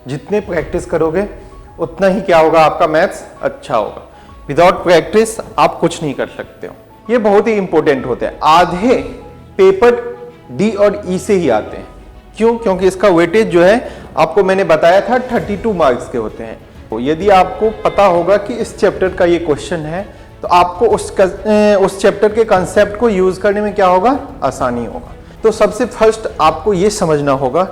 जितने प्रैक्टिस करोगे उतना ही क्या होगा, आपका मैथ्स अच्छा होगा। विदाउट प्रैक्टिस आप कुछ नहीं कर सकते हो। ये बहुत ही इंपॉर्टेंट होते हैं। आधे पेपर डी और ई से ही आते हैं। क्यों? क्योंकि इसका वेटेज जो है आपको मैंने बताया था 32 मार्क्स के होते हैं। तो यदि आपको पता होगा कि इस चैप्टर का ये क्वेश्चन है तो आपको उस चैप्टर के कंसेप्ट को यूज करने में क्या होगा, आसानी होगा। तो सबसे फर्स्ट आपको ये समझना होगा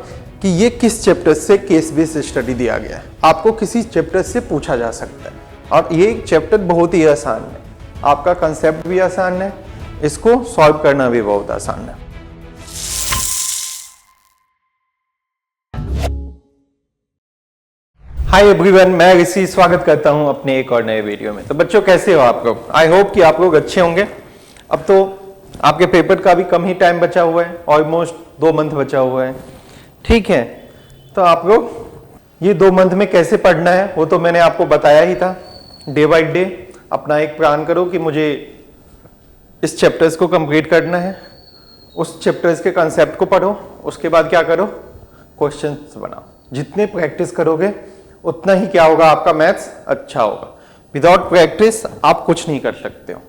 कि ये किस चैप्टर से केस बेस्ड स्टडी दिया गया है। आपको किसी चैप्टर से पूछा जा सकता है और ये चैप्टर बहुत ही आसान है। आपका कंसेप्ट भी आसान है, इसको सॉल्व करना भी बहुत आसान है। हाय एवरीवन, मैं ऋषि स्वागत करता हूं अपने एक और नए वीडियो में। तो बच्चों कैसे हो आप लोग? आई होप कि आप लोग अच्छे होंगे। अब तो आपके पेपर का भी कम ही टाइम बचा हुआ है, ऑलमोस्ट 2 मंथ बचा हुआ है। ठीक है, तो आप लोग ये 2 मंथ में कैसे पढ़ना है वो तो मैंने आपको बताया ही था। डे बाय डे अपना एक प्लान करो कि मुझे इस चैप्टर्स को कंप्लीट करना है, उस चैप्टर्स के कंसेप्ट को पढ़ो, उसके बाद क्या करो, क्वेश्चंस बनाओ। जितने प्रैक्टिस करोगे उतना ही क्या होगा, आपका मैथ्स अच्छा होगा। विदाउट प्रैक्टिस आप कुछ नहीं कर सकते हो।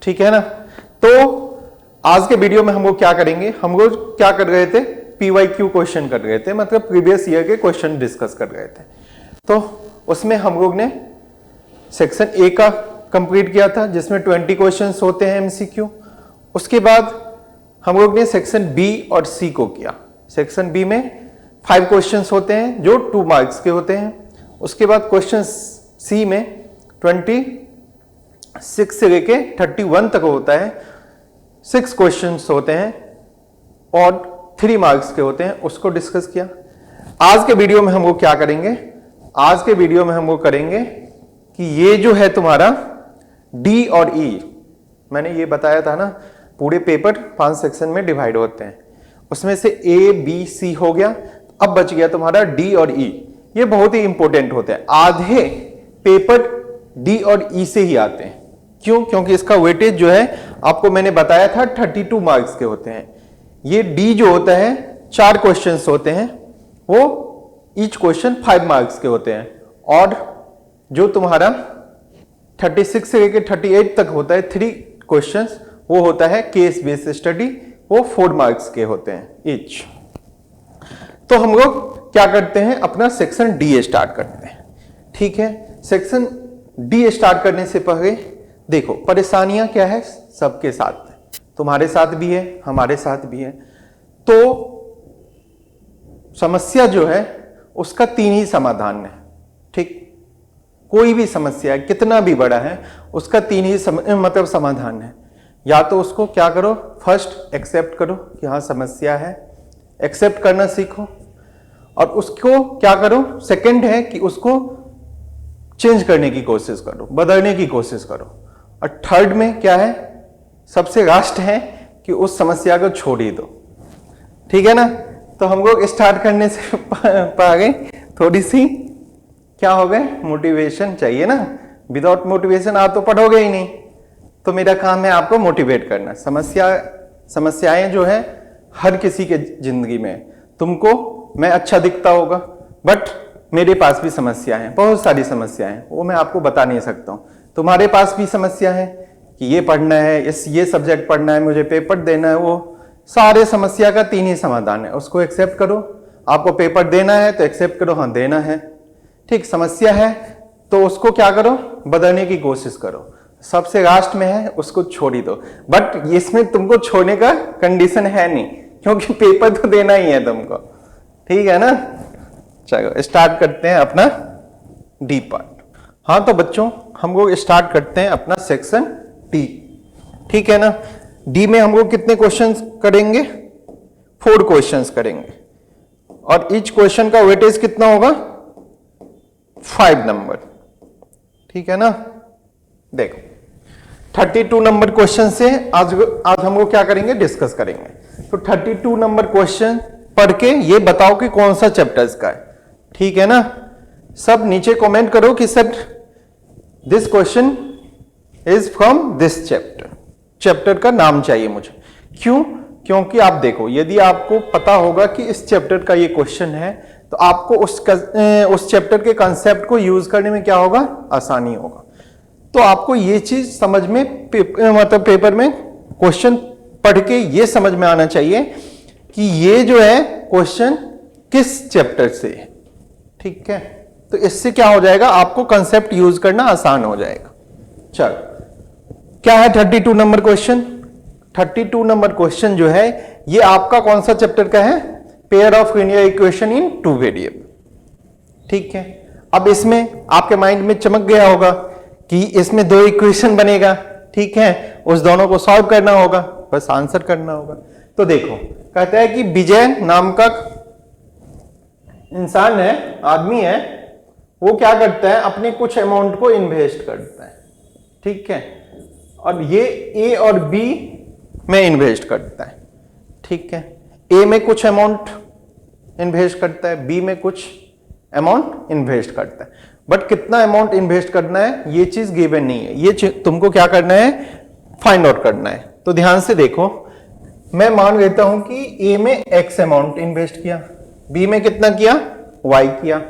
ठीक है ना? तो आज के वीडियो में हम लोग क्या करेंगे, हम लोग क्या कर रहे थे, PYQ क्वेश्चन कर रहे थे, मतलब प्रीवियस ईयर के क्वेश्चन डिस्कस कर रहे थे। तो उसमें हम लोग ने सेक्शन ए का कंप्लीट किया था जिसमें 20 क्वेश्चंस होते हैं MCQ। उसके बाद हम लोग ने सेक्शन बी और सी को किया। सेक्शन बी में 5 क्वेश्चंस होते हैं जो 2 मार्क्स के होते हैं। उसके बाद क्वेश्चन सी में 26 से लेके 31 तक होता है, 6 क्वेश्चंस होते हैं और 3 मार्क्स के होते हैं, उसको डिस्कस किया। आज के वीडियो में हम लोग क्या करेंगे, आज के वीडियो में हम लोग करेंगे कि ये जो है तुम्हारा डी और ई, मैंने ये बताया था ना, पूरे पेपर 5 सेक्शन में डिवाइड होते हैं, उसमें से ए बी सी हो गया, अब बच गया तुम्हारा डी और ई। ये बहुत ही इंपॉर्टेंट होते हैं। आधे पेपर डी और ई से ही आते हैं। क्यों? क्योंकि इसका वेटेज जो है आपको मैंने बताया था 32 मार्क्स के होते हैं। ये डी जो होता है 4 क्वेश्चंस होते हैं, वो ईच क्वेश्चन 5 मार्क्स के होते हैं। और जो तुम्हारा 36 से लेकर 38 तक होता है 3 क्वेश्चंस, वो होता है केस बेस्ड स्टडी, वो 4 मार्क्स के होते हैं ईच। तो हम लोग क्या करते हैं, अपना सेक्शन डी स्टार्ट करते हैं। ठीक है, सेक्शन डी स्टार्ट करने से पहले देखो परेशानियां क्या है, सबके साथ है, तुम्हारे साथ भी है, हमारे साथ भी है। तो समस्या जो है उसका 3 ही समाधान है। ठीक, कोई भी समस्या है कितना भी बड़ा है उसका 3 ही मतलब समाधान है। या तो उसको क्या करो, फर्स्ट एक्सेप्ट करो कि हाँ समस्या है, एक्सेप्ट करना सीखो, और उसको क्या करो, सेकंड है कि उसको चेंज करने की कोशिश करो, बदलने की कोशिश करो, और थर्ड में क्या है, सबसे लास्ट है कि उस समस्या को छोड़ ही दो। ठीक है ना? तो हम लोग स्टार्ट करने से पहले थोड़ी सी क्या हो गए, मोटिवेशन चाहिए ना। विदाउट मोटिवेशन आप तो पढ़ोगे ही नहीं। तो मेरा काम है आपको मोटिवेट करना। समस्याएं जो है हर किसी के जिंदगी में, तुमको मैं अच्छा दिखता होगा बट मेरे पास भी समस्या है, बहुत सारी समस्याएं हैं, वो मैं आपको बता नहीं सकता हूँ। तुम्हारे पास भी समस्या है कि ये पढ़ना है, ये सब्जेक्ट पढ़ना है, मुझे पेपर देना है, वो सारे समस्या का 3 ही समाधान है। उसको एक्सेप्ट करो, आपको पेपर देना है तो एक्सेप्ट करो, हाँ देना है। ठीक, समस्या है तो उसको क्या करो, बदलने की कोशिश करो। सबसे लास्ट में है उसको छोड़ ही दो। बट इसमें तुमको छोड़ने का कंडीशन है नहीं, क्योंकि पेपर तो देना ही है तुमको। ठीक है ना? चलो स्टार्ट करते हैं अपना डी पार्ट। हाँ तो बच्चों हम लोग स्टार्ट करते हैं अपना सेक्शन डी। ठीक है ना? डी में हम लोग कितने क्वेश्चंस करेंगे, 4 क्वेश्चंस करेंगे, और ईच क्वेश्चन का वेटेज कितना होगा, 5 नंबर। ठीक है ना? देखो 32 नंबर क्वेश्चन से आज हम लोग क्या करेंगे, डिस्कस करेंगे। तो 32 नंबर क्वेश्चन पढ़ के ये बताओ कि कौन सा चैप्टर का है। ठीक है ना? सब नीचे कमेंट करो कि sir this question is from this chapter. Chapter का नाम चाहिए मुझे। क्यों? क्योंकि आप देखो, यदि आपको पता होगा कि इस चैप्टर का ये क्वेश्चन है तो आपको उस चैप्टर के कंसेप्ट को यूज करने में क्या होगा, आसानी होगा। तो आपको ये चीज समझ में मतलब पेपर में क्वेश्चन पढ़ के ये समझ में आना चाहिए कि ये जो है क्वेश्चन किस चैप्टर से है, ठीक है। तो इससे क्या हो जाएगा, आपको कंसेप्ट यूज करना आसान हो जाएगा। चलो, क्या है 32 नंबर क्वेश्चन। 32 नंबर क्वेश्चन जो है ये आपका कौन सा चैप्टर का है, pair of linear equation in two variable, ठीक है। अब इसमें आपके माइंड में चमक गया होगा कि इसमें दो इक्वेशन बनेगा, ठीक है, उस दोनों को सॉल्व करना होगा, बस आंसर करना होगा। तो देखो, कहता है कि विजय नाम का इंसान है, आदमी है, वो क्या करता है, अपने कुछ अमाउंट को इन्वेस्ट करता है, ठीक है, और ये ए और बी में इन्वेस्ट करता है, ठीक है। ए में कुछ अमाउंट इन्वेस्ट करता है, बी में कुछ अमाउंट इन्वेस्ट करता है, बट कितना अमाउंट इन्वेस्ट करना है ये चीज गिवन नहीं है, ये तुमको क्या करना है, फाइंड आउट करना है। तो ध्यान से देखो, मैं मान लेता हूं कि ए में एक्स अमाउंट इन्वेस्ट किया, बी में कितना किया, वाई किया।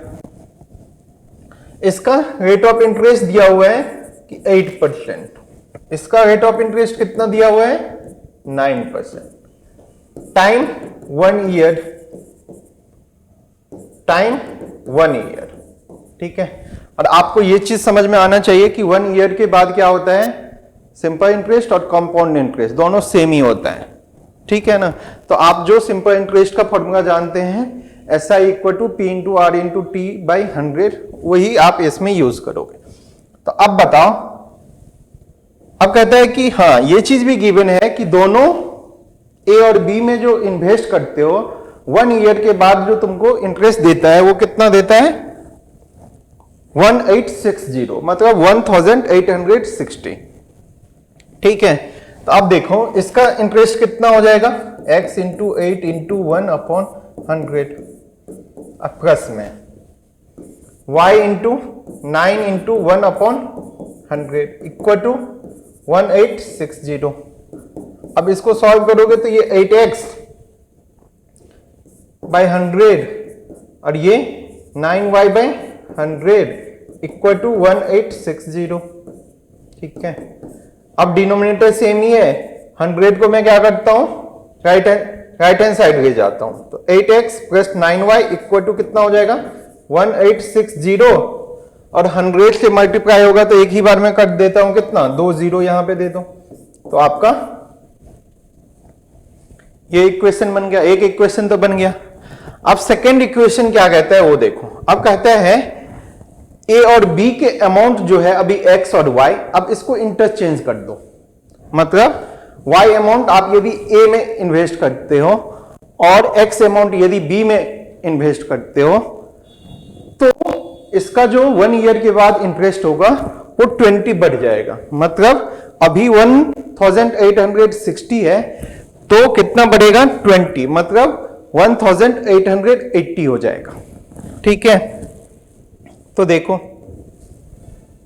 इसका रेट ऑफ इंटरेस्ट दिया हुआ है कि 8%, इसका रेट ऑफ इंटरेस्ट कितना दिया हुआ है, 9%। टाइम 1 ईयर, टाइम 1 ईयर, ठीक है। और आपको यह चीज समझ में आना चाहिए कि 1 ईयर के बाद क्या होता है, सिंपल इंटरेस्ट और कंपाउंड इंटरेस्ट दोनों सेम ही होता है, ठीक है ना। तो आप जो सिंपल इंटरेस्ट का फॉर्मूला जानते हैं, SI equal to P into R into T by 100, वही आप इसमें यूज करोगे। तो अब बताओ, अब कहता है कि हाँ ये चीज भी गिवन है कि दोनों ए और बी में जो इन्वेस्ट करते हो 1 ईयर के बाद जो तुमको इंटरेस्ट देता है वो कितना देता है, 1860, मतलब 1860, ठीक है। तो अब देखो इसका इंटरेस्ट कितना हो जाएगा, x into 8 into 1 upon 100, plus में y into 9 into 1 upon 100 equal to 1860। अब इसको सॉल्व करोगे तो ये 8x बाई 100 और ये 9y बाई 100 इक्वल टू 1860, ठीक है। अब डिनोमिनेटर सेम ही है, 100 को मैं क्या करता हूं, राइट हैंड साइड ले जाता हूं, तो 8x plus 9y equal to कितना हो जाएगा, 1860, और 100 से मल्टीप्लाई होगा तो एक ही बार में कट देता हूं, कितना, 2 0 यहां पे दे दो, तो आपका ये इक्वेशन बन गया, एक इक्वेशन तो बन गया। अब सेकेंड इक्वेशन क्या कहता है वो देखो, अब कहता है ए और बी के अमाउंट जो है अभी एक्स और वाई, अब इसको इंटरचेंज कर दो, मतलब वाई अमाउंट आप यदि ए में इन्वेस्ट करते हो और एक्स अमाउंट यदि बी में इन्वेस्ट करते हो, तो इसका जो 1 ईयर के बाद इंटरेस्ट होगा वो 20 बढ़ जाएगा, मतलब अभी 1860 है तो कितना बढ़ेगा, 20, मतलब 1880 हो जाएगा, ठीक है। तो देखो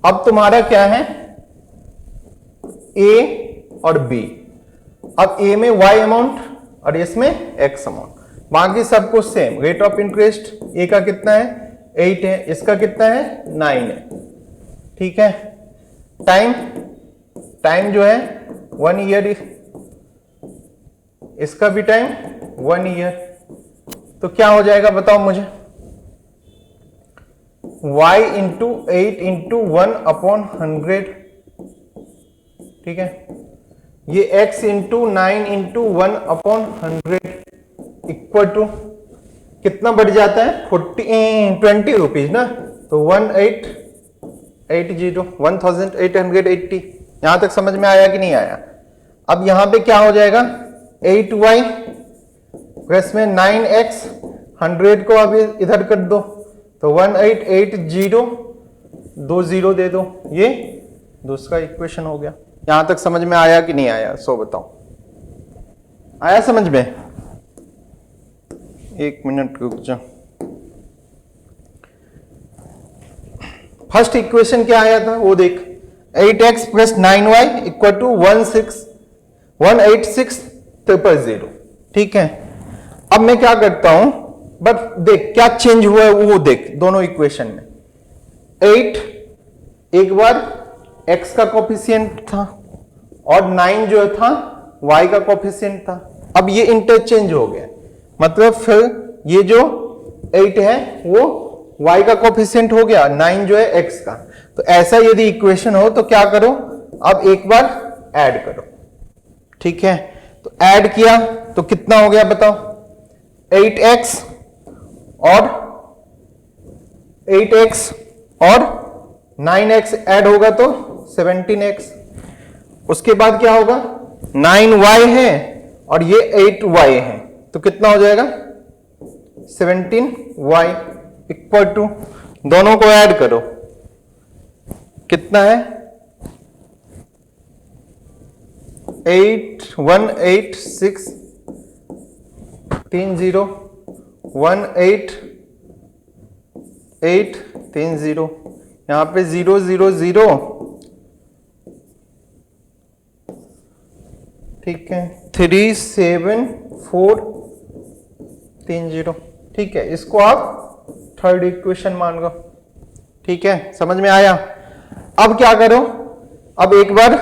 अब तुम्हारा क्या है, ए और बी, अब ए में y अमाउंट और इसमें x अमाउंट, बाकी सब कुछ सेम, रेट ऑफ इंटरेस्ट ए का कितना है, 8 है, इसका कितना है, 9 है, ठीक है। टाइम जो है 1 ईयर, इसका भी टाइम 1 ईयर, तो क्या हो जाएगा बताओ मुझे, y इंटू 8 इंटू 1 अपॉन 100, ठीक है। ये x into 9 into 1 upon 100 equal to कितना बढ़ जाता है, 20 रुपीज ना, तो 1880, यहां तक समझ में आया कि नहीं आया। अब यहां पे क्या हो जाएगा, 8y प्लस में 9x, 100 को अभी इधर कर दो तो 1880, 2 0 दे दो, ये दूसरा इक्वेशन हो गया। यहां तक समझ में आया कि नहीं आया, सो बताओ, आया समझ में, एक मिनट रुक जाओ। फर्स्ट इक्वेशन क्या आया था वो देख, 8x plus 9y equal to 186,000, ठीक है। अब मैं क्या करता हूं, बट देख क्या चेंज हुआ है वो देख दोनों इक्वेशन में। 8 एक बार x का कोफिशिएंट था और 9 जो था y का कोफिशिएंट था। अब ये इंटरचेंज हो गया, मतलब फिर ये जो 8 है वो y का कोफिशिएंट हो गया, 9 जो है x का। तो ऐसा यदि इक्वेशन हो तो क्या करो, अब एक बार ऐड करो, ठीक है। तो ऐड किया तो कितना हो गया बताओ, 8x और 9x ऐड होगा तो 17x। उसके बाद क्या होगा, 9y है और ये 8y है, तो कितना हो जाएगा 17y इक्वल टू, दोनों को ऐड करो, कितना है 8186 30 18830, यहां पे 0 0 0, ठीक है 37430, ठीक है। इसको आप थर्ड इक्वेशन मान लो, ठीक है, समझ में आया। अब क्या करो, अब एक बार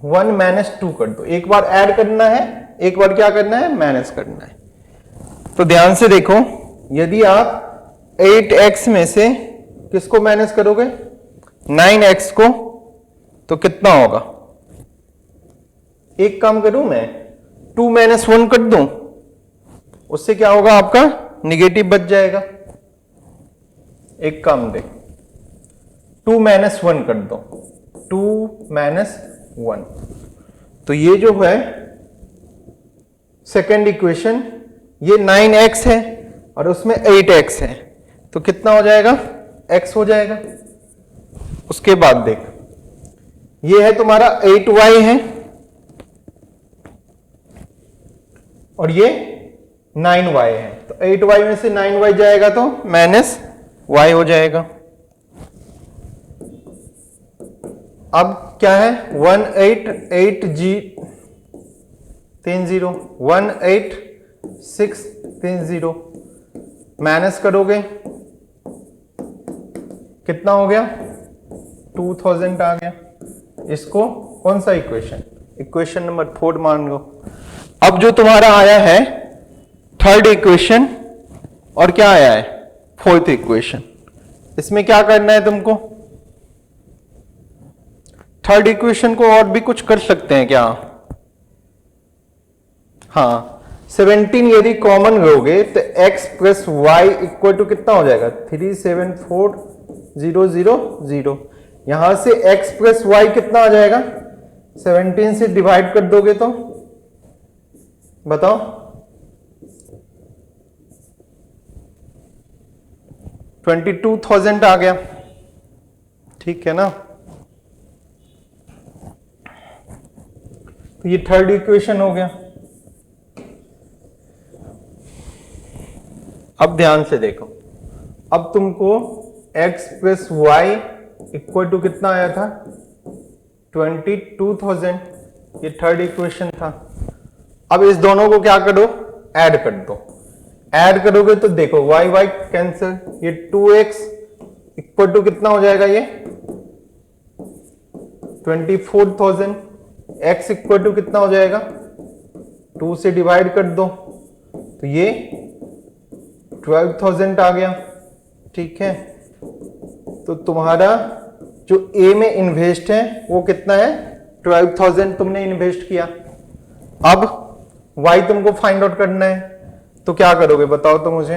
1 - 2 कर दो, एक बार ऐड करना है, एक बार क्या करना है माइनस करना है। तो ध्यान से देखो, यदि आप 8x में से किसको माइनस करोगे 9x को, तो कितना होगा, एक काम करूं मैं 2 - 1 कर दूं, उससे क्या होगा आपका निगेटिव बच जाएगा। एक काम दे 2 - 1 कर दो, 2 - 1, तो ये जो है सेकेंड इक्वेशन, ये 9x है और उसमें 8x है, तो कितना हो जाएगा x हो जाएगा। उसके बाद देख, ये है तुम्हारा 8y है और ये 9y है, तो 8y में से 9y जाएगा तो -y हो जाएगा। अब क्या है 18830 माइनस करोगे कितना हो गया 2000 आ गया। इसको कौन सा इक्वेशन, इक्वेशन नंबर 4 मान लो। अब जो तुम्हारा आया है थर्ड इक्वेशन और क्या आया है फोर्थ इक्वेशन, इसमें क्या करना है तुमको, थर्ड इक्वेशन को और भी कुछ कर सकते हैं क्या, हाँ 17 यदि कॉमन लोगे तो x plus y equal to कितना हो जाएगा 374,000। यहां से x प्लस वाई कितना आ जाएगा, 17 से डिवाइड कर दोगे तो बताओ 22,000 आ गया, ठीक है ना। तो ये थर्ड इक्वेशन हो गया। अब ध्यान से देखो, अब तुमको x plus y equal to कितना आया था 22,000, ये थर्ड इक्वेशन था। अब इस दोनों को क्या करो ऐड कर दो, ऐड करोगे तो देखो y y कैंसिल, ये 2x इक्वल टू कितना हो जाएगा ये 24,000, x इक्वल टू कितना हो जाएगा 2 से डिवाइड कर दो तो ये 12,000 आ गया, ठीक है। तो तुम्हारा जो A में इन्वेस्ट है वो कितना है 12,000 तुमने इन्वेस्ट किया। अब Y तुमको फाइंड आउट करना है, तो क्या करोगे बताओ तो मुझे।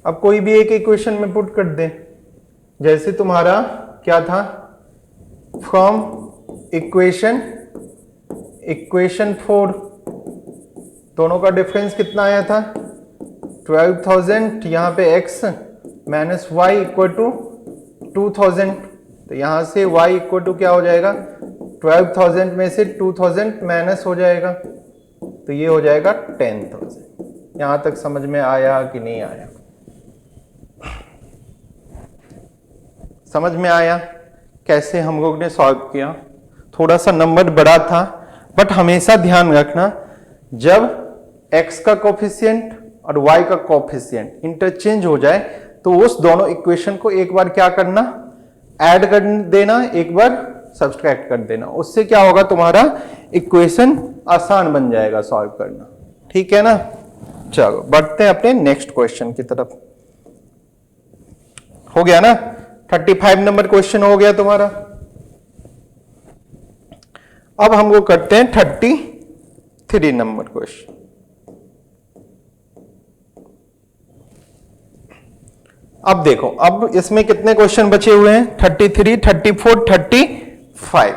अब कोई भी एक इक्वेशन में पुट कर दे, जैसे तुम्हारा क्या था फ्रॉम इक्वेशन 4 दोनों का डिफरेंस कितना आया था 12,000, यहाँ पे x minus y equal to 2,000, तो यहां से y इक्वल टू क्या हो जाएगा 12,000 में से 2,000 माइनस हो जाएगा, तो ये हो जाएगा 10,000। यहां तक समझ में आया कि नहीं आया, समझ में आया कैसे हम लोग ने सॉल्व किया। थोड़ा सा नंबर बड़ा था, बट हमेशा ध्यान रखना जब x का कोफिशिएंट और y का कोफिशिएंट इंटरचेंज हो जाए तो उस दोनों इक्वेशन को एक बार क्या करना, ऐड कर देना, एक बार सब्सट्रैक्ट कर देना। उससे क्या होगा, तुम्हारा इक्वेशन आसान बन जाएगा सॉल्व करना। ठीक है ना। चलो बढ़ते हैं अपने नेक्स्ट क्वेश्चन की तरफ। हो गया ना, 35 नंबर क्वेश्चन हो गया तुम्हारा। अब हम वो करते हैं 33 नंबर क्वेश्चन। अब देखो, अब इसमें कितने क्वेश्चन बचे हुए हैं, 33, 34, 35।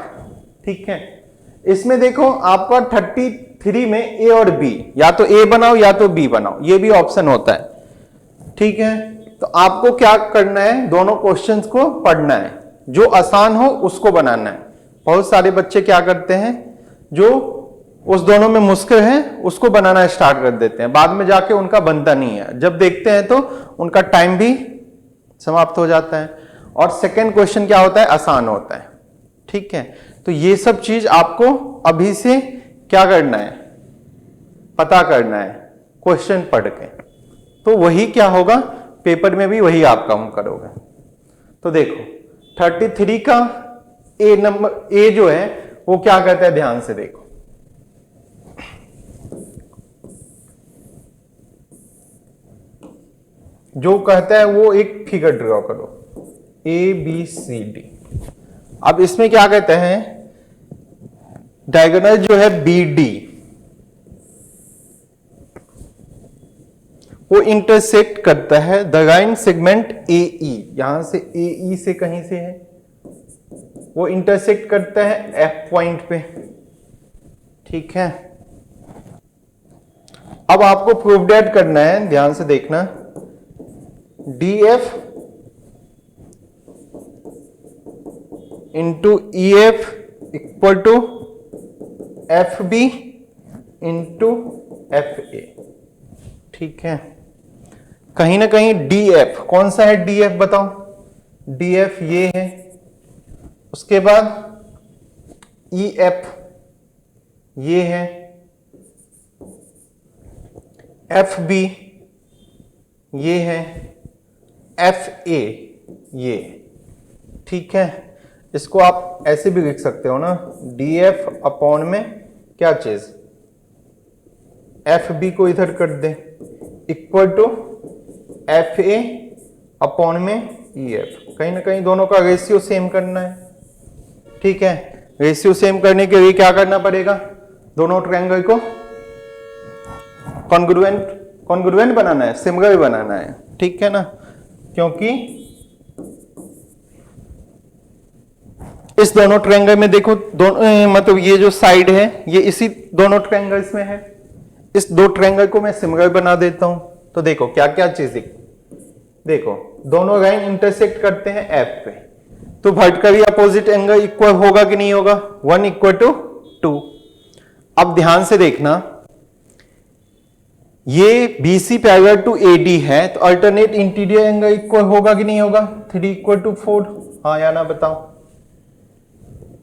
ठीक है, इसमें देखो आपका 33 में ए और बी, या तो ए बनाओ या तो बी बनाओ, ये भी ऑप्शन होता है। ठीक है, तो आपको क्या करना है, दोनों क्वेश्चंस को पढ़ना है, जो आसान हो उसको बनाना है। बहुत सारे बच्चे क्या करते हैं, जो उस दोनों में मुश्किल है उसको बनाना स्टार्ट कर देते हैं, बाद में जाके उनका बनता नहीं है। जब देखते हैं तो उनका टाइम भी समाप्त हो जाता है, और सेकंड क्वेश्चन क्या होता है, आसान होता है। ठीक है, तो ये सब चीज आपको अभी से क्या करना है, पता करना है क्वेश्चन पढ़ के, तो वही क्या होगा, पेपर में भी वही आप काम करोगे। तो देखो 33 का ए नंबर, ए जो है वो क्या कहता है, ध्यान से देखो। जो कहता है वो एक फिगर ड्रॉ करो, ए बी सी डी। अब इसमें क्या कहते हैं, डायगोनल जो है बी डी वो इंटरसेक्ट करता है द लाइन सेगमेंट ए ई, यहां से ए ई से कहीं से है, वो इंटरसेक्ट करता है एफ पॉइंट पे। ठीक है, अब आपको प्रूव दैट करना है, ध्यान से देखना, D F into E F equal to F B into F A. ठीक है, कहीं ना कहीं डी एफ, कौन सा है डी एफ बताओ, डी एफ ये है, उसके बाद ई एफ ये है, एफ बी ये है, एफ ए ये। ठीक है, इसको आप ऐसे भी लिख सकते हो ना, डी एफ अपॉन में क्या चीज, एफ बी को इधर कर दे, equal to F A upon में ई एफ। कहीं ना कहीं दोनों का रेशियो सेम करना है। ठीक है, रेशियो सेम करने के लिए क्या करना पड़ेगा, दोनों ट्रायंगल को कॉन्ग्रुएंट बनाना है, सिमिलर बनाना है। ठीक है ना, क्योंकि इस दोनों ट्रायंगल में देखो, दोनों मतलब ये जो साइड है ये इसी दोनों ट्रायंगल्स में है, इस दो ट्रायंगल को मैं सिमिलर बना देता हूं। तो देखो क्या क्या चीज, देखो दोनों लाइन इंटरसेक्ट करते हैं एफ पे, तो वर्टिकली अपोजिट एंगल इक्वल होगा कि नहीं होगा, 1 इक्वल टू 2। अब ध्यान से देखना, ये BC पैरेलल टू AD है, तो अल्टरनेट इंटीरियर एंगल इक्वल होगा कि नहीं होगा, 3 इक्वल टू 4। हाँ या ना बताओ।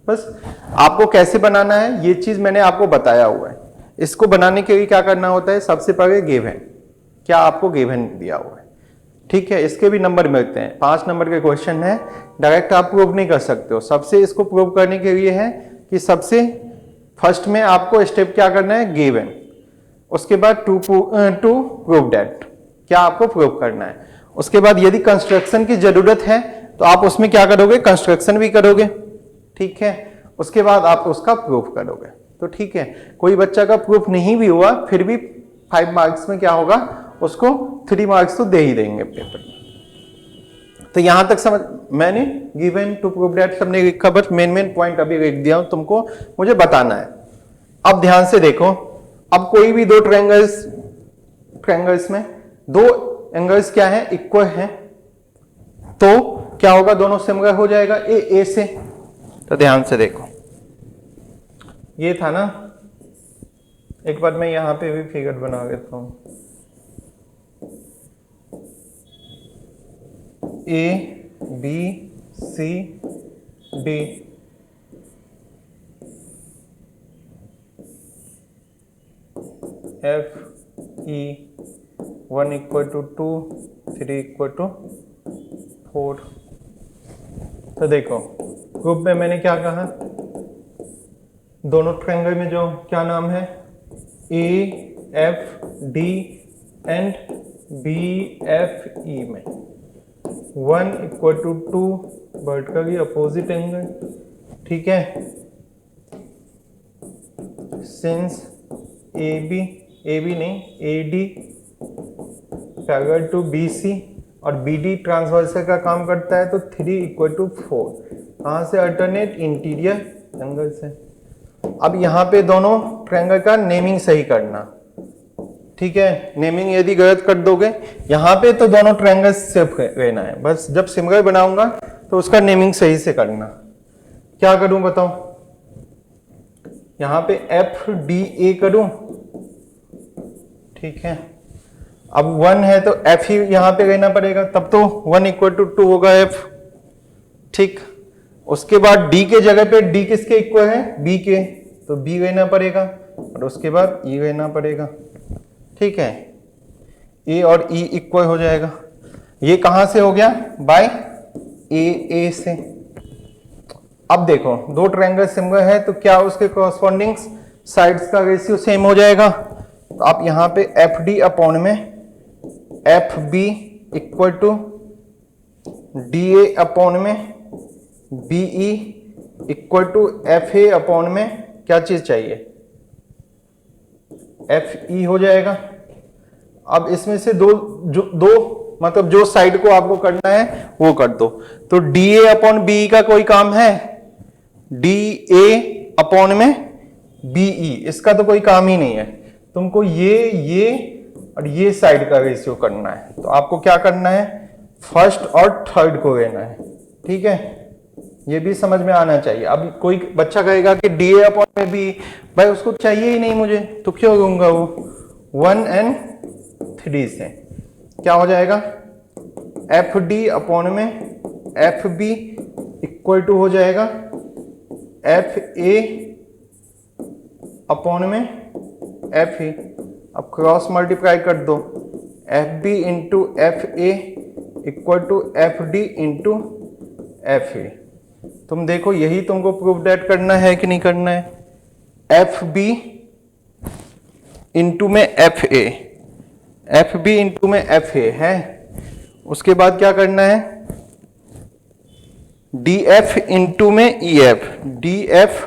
बस आपको कैसे बनाना है ये चीज मैंने आपको बताया हुआ है। इसको बनाने के लिए क्या करना होता है, सबसे पहले गिवन, क्या आपको गिवन दिया हुआ है। ठीक है, इसके भी नंबर मिलते हैं, 5 नंबर के क्वेश्चन है, डायरेक्ट आप प्रूव नहीं कर सकते हो। सबसे इसको प्रूव करने के लिए है कि सबसे फर्स्ट में आपको स्टेप क्या करना है, गिवन, उसके बाद टू प्रूव दैट, क्या आपको प्रूव करना है। उसके बाद यदि कंस्ट्रक्शन की जरूरत है तो आप उसमें क्या करोगे, कंस्ट्रक्शन भी करोगे। ठीक है, उसके बाद आप उसका प्रूफ करोगे। तो ठीक है, कोई बच्चा का प्रूफ नहीं भी हुआ फिर भी 5 मार्क्स में क्या होगा, उसको 3 मार्क्स तो दे ही देंगे पेपर में। तो यहां तक समझ, मैंने गिवन टू प्रूव दैट सबने लिखा, बस मेन पॉइंट अभी लिख दिया हूं, तुमको मुझे बताना है। अब ध्यान से देखो, अब कोई भी दो ट्रायंगल्स में दो एंगल्स क्या है, इक्वल है, तो क्या होगा, दोनों सिमिलर हो जाएगा ए से। तो ध्यान से देखो, ये था ना, एक बार मैं यहां पे भी फिगर बना देता हूं, A B C D, F E 1 equal to 2, 3 equal to 4। तो देखो ग्रुप में मैंने क्या कहा, दोनों ट्रायंगल में जो क्या नाम है, A F D and B F E में 1 equal to 2 vertically opposite angle, ठीक है। सिंस ए बी नहीं, A D parallel to B C और बी डी ट्रांसवर्सल का काम करता है, तो 3 इक्वल टू 4 कहाँ से, अल्टरनेट इंटीरियर एंगल से। अब यहाँ पे दोनों ट्रायंगल का नेमिंग सही करना, ठीक है। नेमिंग यदि गलत कर दोगे यहाँ पे तो दोनों ट्रायंगल सेफ रहना है, बस जब सिमिलर बनाऊंगा तो उसका नेमिंग सही से करना। क्या करूं बताओ, यहाँ पे एफ डी ए करूं, ठीक है। अब 1 है तो एफ ही यहां पे रहना पड़ेगा, तब तो 1 इक्वल टू 2 होगा एफ, ठीक। उसके बाद डी के जगह पे डी किसके इक्वल है, बी के, तो बी रहना पड़ेगा और उसके बाद ई रहना पड़ेगा, ठीक है। ए और ई इक्वल हो जाएगा। ये कहां से हो गया, बाय ए से। अब देखो दो ट्रायंगल सिमिलर है तो क्या उसके कॉरस्पॉन्डिंग साइड्स का रेशियो सेम हो जाएगा। तो आप यहां पे एफ डी अपॉन में F B equal to D A upon में B E equal to F A upon में क्या चीज चाहिए, एफ ई हो जाएगा। अब इसमें से दो मतलब जो साइड को आपको करना है वो कर दो। तो डी ए अपॉन बी का कोई काम है, डी ए अपॉन में बी ई, इसका तो कोई काम ही नहीं है। तुमको ये और ये साइड का रेशियो करना है। तो आपको क्या करना है, फर्स्ट और थर्ड को लेना है, ठीक है। ये भी समझ में आना चाहिए। अब कोई बच्चा कहेगा कि डी ए अपॉन में बी, भाई उसको चाहिए ही नहीं मुझे, तो क्यों लूंगा वो 1 एंड 3 से क्या हो जाएगा, एफ डी अपॉन में एफ बी इक्वल टू हो जाएगा एफ ए अपॉन में एफ ई। अब क्रॉस मल्टीप्लाई कर दो, F B into F A equal to F D into F A. तुम देखो यही तुमको प्रूफ डेट करना है कि नहीं करना है, एफ बी इंटू में F A, F B into में एफ ए है। उसके बाद क्या करना है, डी एफ इंटू में ई एफ, डी एफ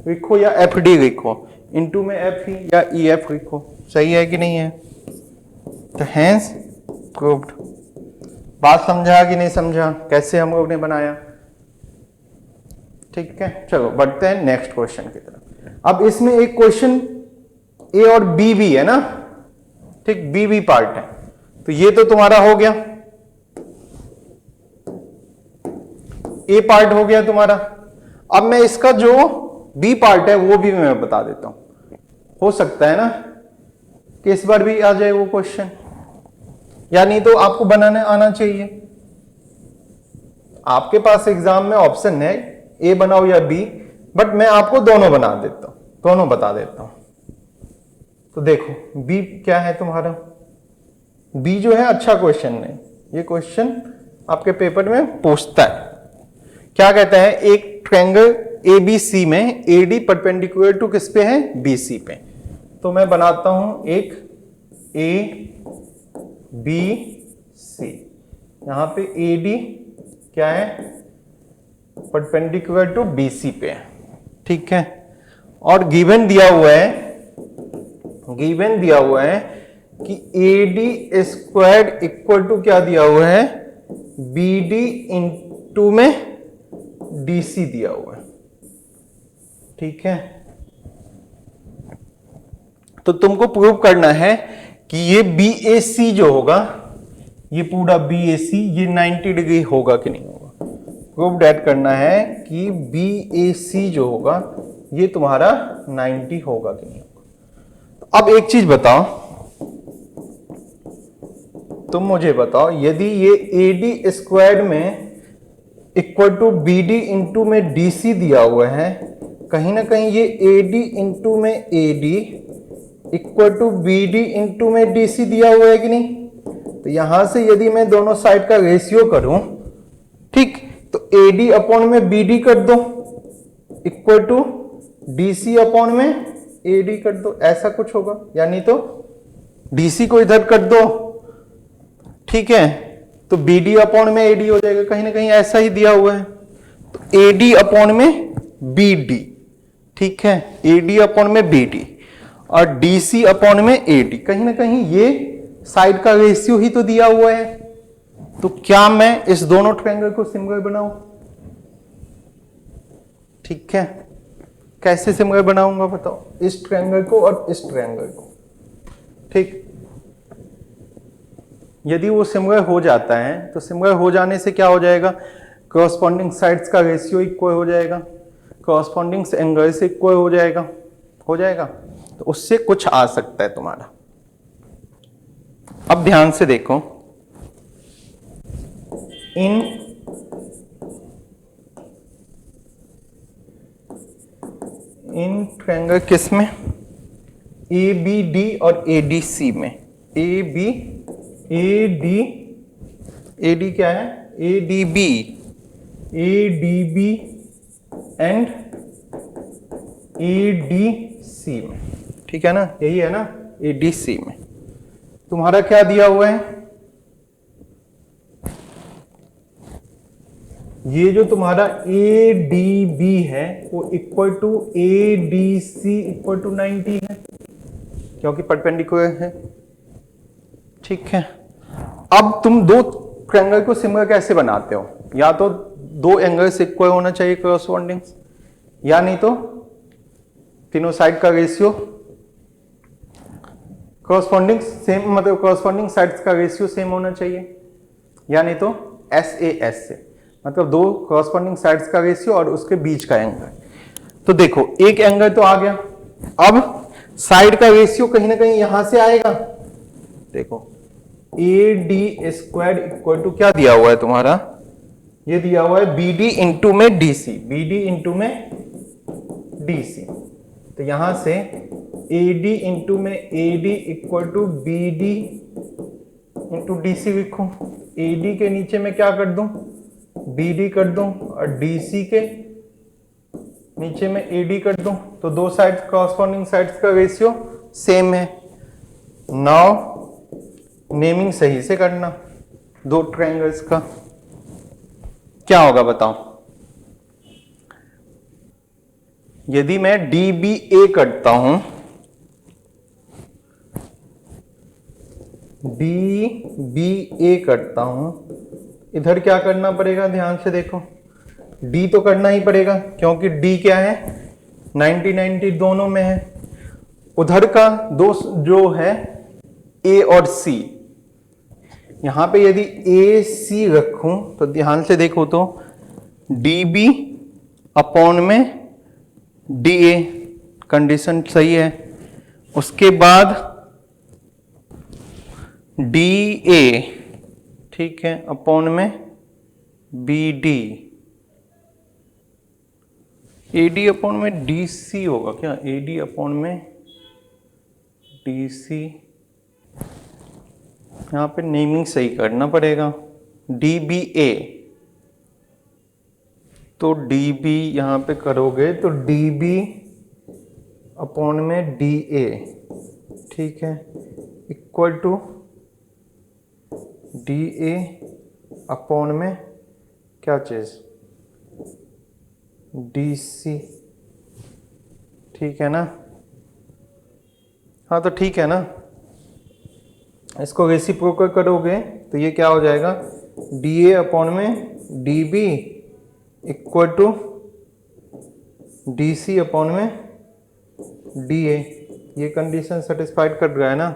लिखो या एफ डी लिखो, इंटू में एफ ई या ई एफ लिखो, सही है कि नहीं है। तो हैंस प्रूव्ड। बात समझा कि नहीं समझा, कैसे हम लोग ने बनाया, ठीक है। चलो बढ़ते हैं नेक्स्ट क्वेश्चन की तरफ। अब इसमें एक क्वेश्चन ए और बी भी है ना, ठीक, बी भी पार्ट है। तो ये तो तुम्हारा हो गया, ए पार्ट हो गया तुम्हारा। अब मैं इसका जो बी पार्ट है वो भी मैं बता देता हूं। हो सकता है ना कि इस बार भी आ जाए वो क्वेश्चन, या नहीं तो आपको बनाने आना चाहिए। आपके पास एग्जाम में ऑप्शन है ए बनाओ या बी, बट मैं आपको दोनों बना देता हूं, दोनों बता देता हूं। तो देखो बी क्या है तुम्हारा, बी जो है अच्छा क्वेश्चन नहीं, ये क्वेश्चन आपके पेपर में पूछता है। क्या कहता है, एक ट्रायंगल ए बी सी में ए डी परपेंडिकुलर टू किस पे है, बी सी पे। तो मैं बनाता हूं एक ए बी सी, यहां पे ए डी क्या है, परपेंडिकुलर टू बी सी पे है, ठीक है। और गिवन दिया हुआ है कि A D squared equal to क्या दिया हुआ है, बी डी इंटू में डी सी दिया हुआ है, ठीक है। तो तुमको प्रूव करना है कि ये बी ए सी जो होगा, ये पूरा बी ए सी ये 90 डिग्री होगा कि नहीं होगा। प्रूव डेट करना है कि बी ए सी जो होगा ये तुम्हारा 90 होगा कि नहीं होगा। तो अब एक चीज बताओ, तुम मुझे बताओ, यदि ये ए डी स्क्वायर्ड में equal to B D into में डी सी दिया हुआ है, कहीं ना कहीं ये AD इंटू में AD equal to BD into में DC दिया हुआ है कि नहीं। तो यहां से यदि मैं दोनों साइड का रेशियो करूं, ठीक, तो AD अपॉन में BD कर दो इक्वल टू DC अपॉन में AD कर दो, ऐसा कुछ होगा। यानी तो DC को इधर कर दो, ठीक है, तो BD अपॉन में AD हो जाएगा, कहीं ना कहीं ऐसा ही दिया हुआ है। तो AD अपॉन में BD, ठीक है, AD अपॉन में BD और DC अपॉन में AD, कहीं ना कहीं ये साइड का रेशियो ही तो दिया हुआ है। तो क्या मैं इस दोनों ट्रायंगल को सिमिलर बनाऊं? ठीक है, कैसे सिमिलर बनाऊंगा बताओ? इस ट्रायंगल को और इस ट्रायंगल को, ठीक। यदि वो सिमिलर हो जाता है तो सिमिलर हो जाने से क्या हो जाएगा, कॉरस्पॉन्डिंग साइड्स का रेशियो इक्वल हो जाएगा, कॉरस्पॉन्डिंग एंगल से इक्वल हो जाएगा। तो उससे कुछ आ सकता है तुम्हारा। अब ध्यान से देखो, इन ट्रायंगल किस में, ABD और ADC में, AD क्या है, ADB एंड ADC में, ठीक है ना, यही है ना, ADC में तुम्हारा क्या दिया हुआ है, ये जो तुम्हारा ADB है वो equal to ADC equal to 90 है, क्योंकि परपेंडिकुलर है, ठीक है। अब तुम दो ट्रायंगल को सिमिलर कैसे बनाते हो? या तो दो एंगल्स इक्वल होना चाहिए कॉरस्पॉन्डिंग, या नहीं तो तीनों साइड का रेशियो कॉरस्पॉन्डिंग सेम, मतलब कॉरस्पॉन्डिंग साइड्स का रेशियो सेम होना चाहिए, या नहीं तो SAS से, मतलब दो कॉरस्पॉन्डिंग साइड्स का रेशियो और उसके बीच का एंगल। तो देखो एक एंगल तो आ गया, अब साइड का रेशियो कहीं ना कहीं यहां से आएगा। देखो AD स्क्वायर इक्वल टू क्या दिया हुआ है तुम्हारा, ये दिया हुआ है BD इंटू में DC, BD इंटू में DC। तो यहां से AD इंटू में AD equal to BD into DC लिखूं। AD के नीचे में क्या कर दूं, BD कर दूं, और DC के नीचे में AD कर दूं। तो दो साइड कॉरस्पॉन्डिंग साइड्स का रेशियो सेम है। नाउ नेमिंग सही से करना दो ट्रायंगल्स का। क्या होगा बताओ, यदि मैं DBA करता हूं, DBA करता हूं, इधर क्या करना पड़ेगा, ध्यान से देखो, D तो करना ही पड़ेगा क्योंकि D क्या है, 90-90 दोनों में है। उधर का दो जो है A और C, यहां पे यदि AC रखूं तो ध्यान से देखो तो DB अपॉन में DA, कंडीशन सही है। उसके बाद DA, ठीक है, अपॉन में BD, AD अपॉन में DC होगा क्या, AD अपॉन में DC, यहां पे नेमिंग सही करना पड़ेगा। DBA, तो DB यहां पे करोगे तो DB अपॉन में DA, ठीक है, इक्वल टू DA अपॉन में क्या चीज, DC, ठीक है ना। हाँ तो ठीक है ना, इसको रेसिप्रोकल करोगे तो ये क्या हो जाएगा, DA अपॉन में DB equal to DC upon में DA। ये कंडीशन सेटिस्फाइड कर रहा है ना,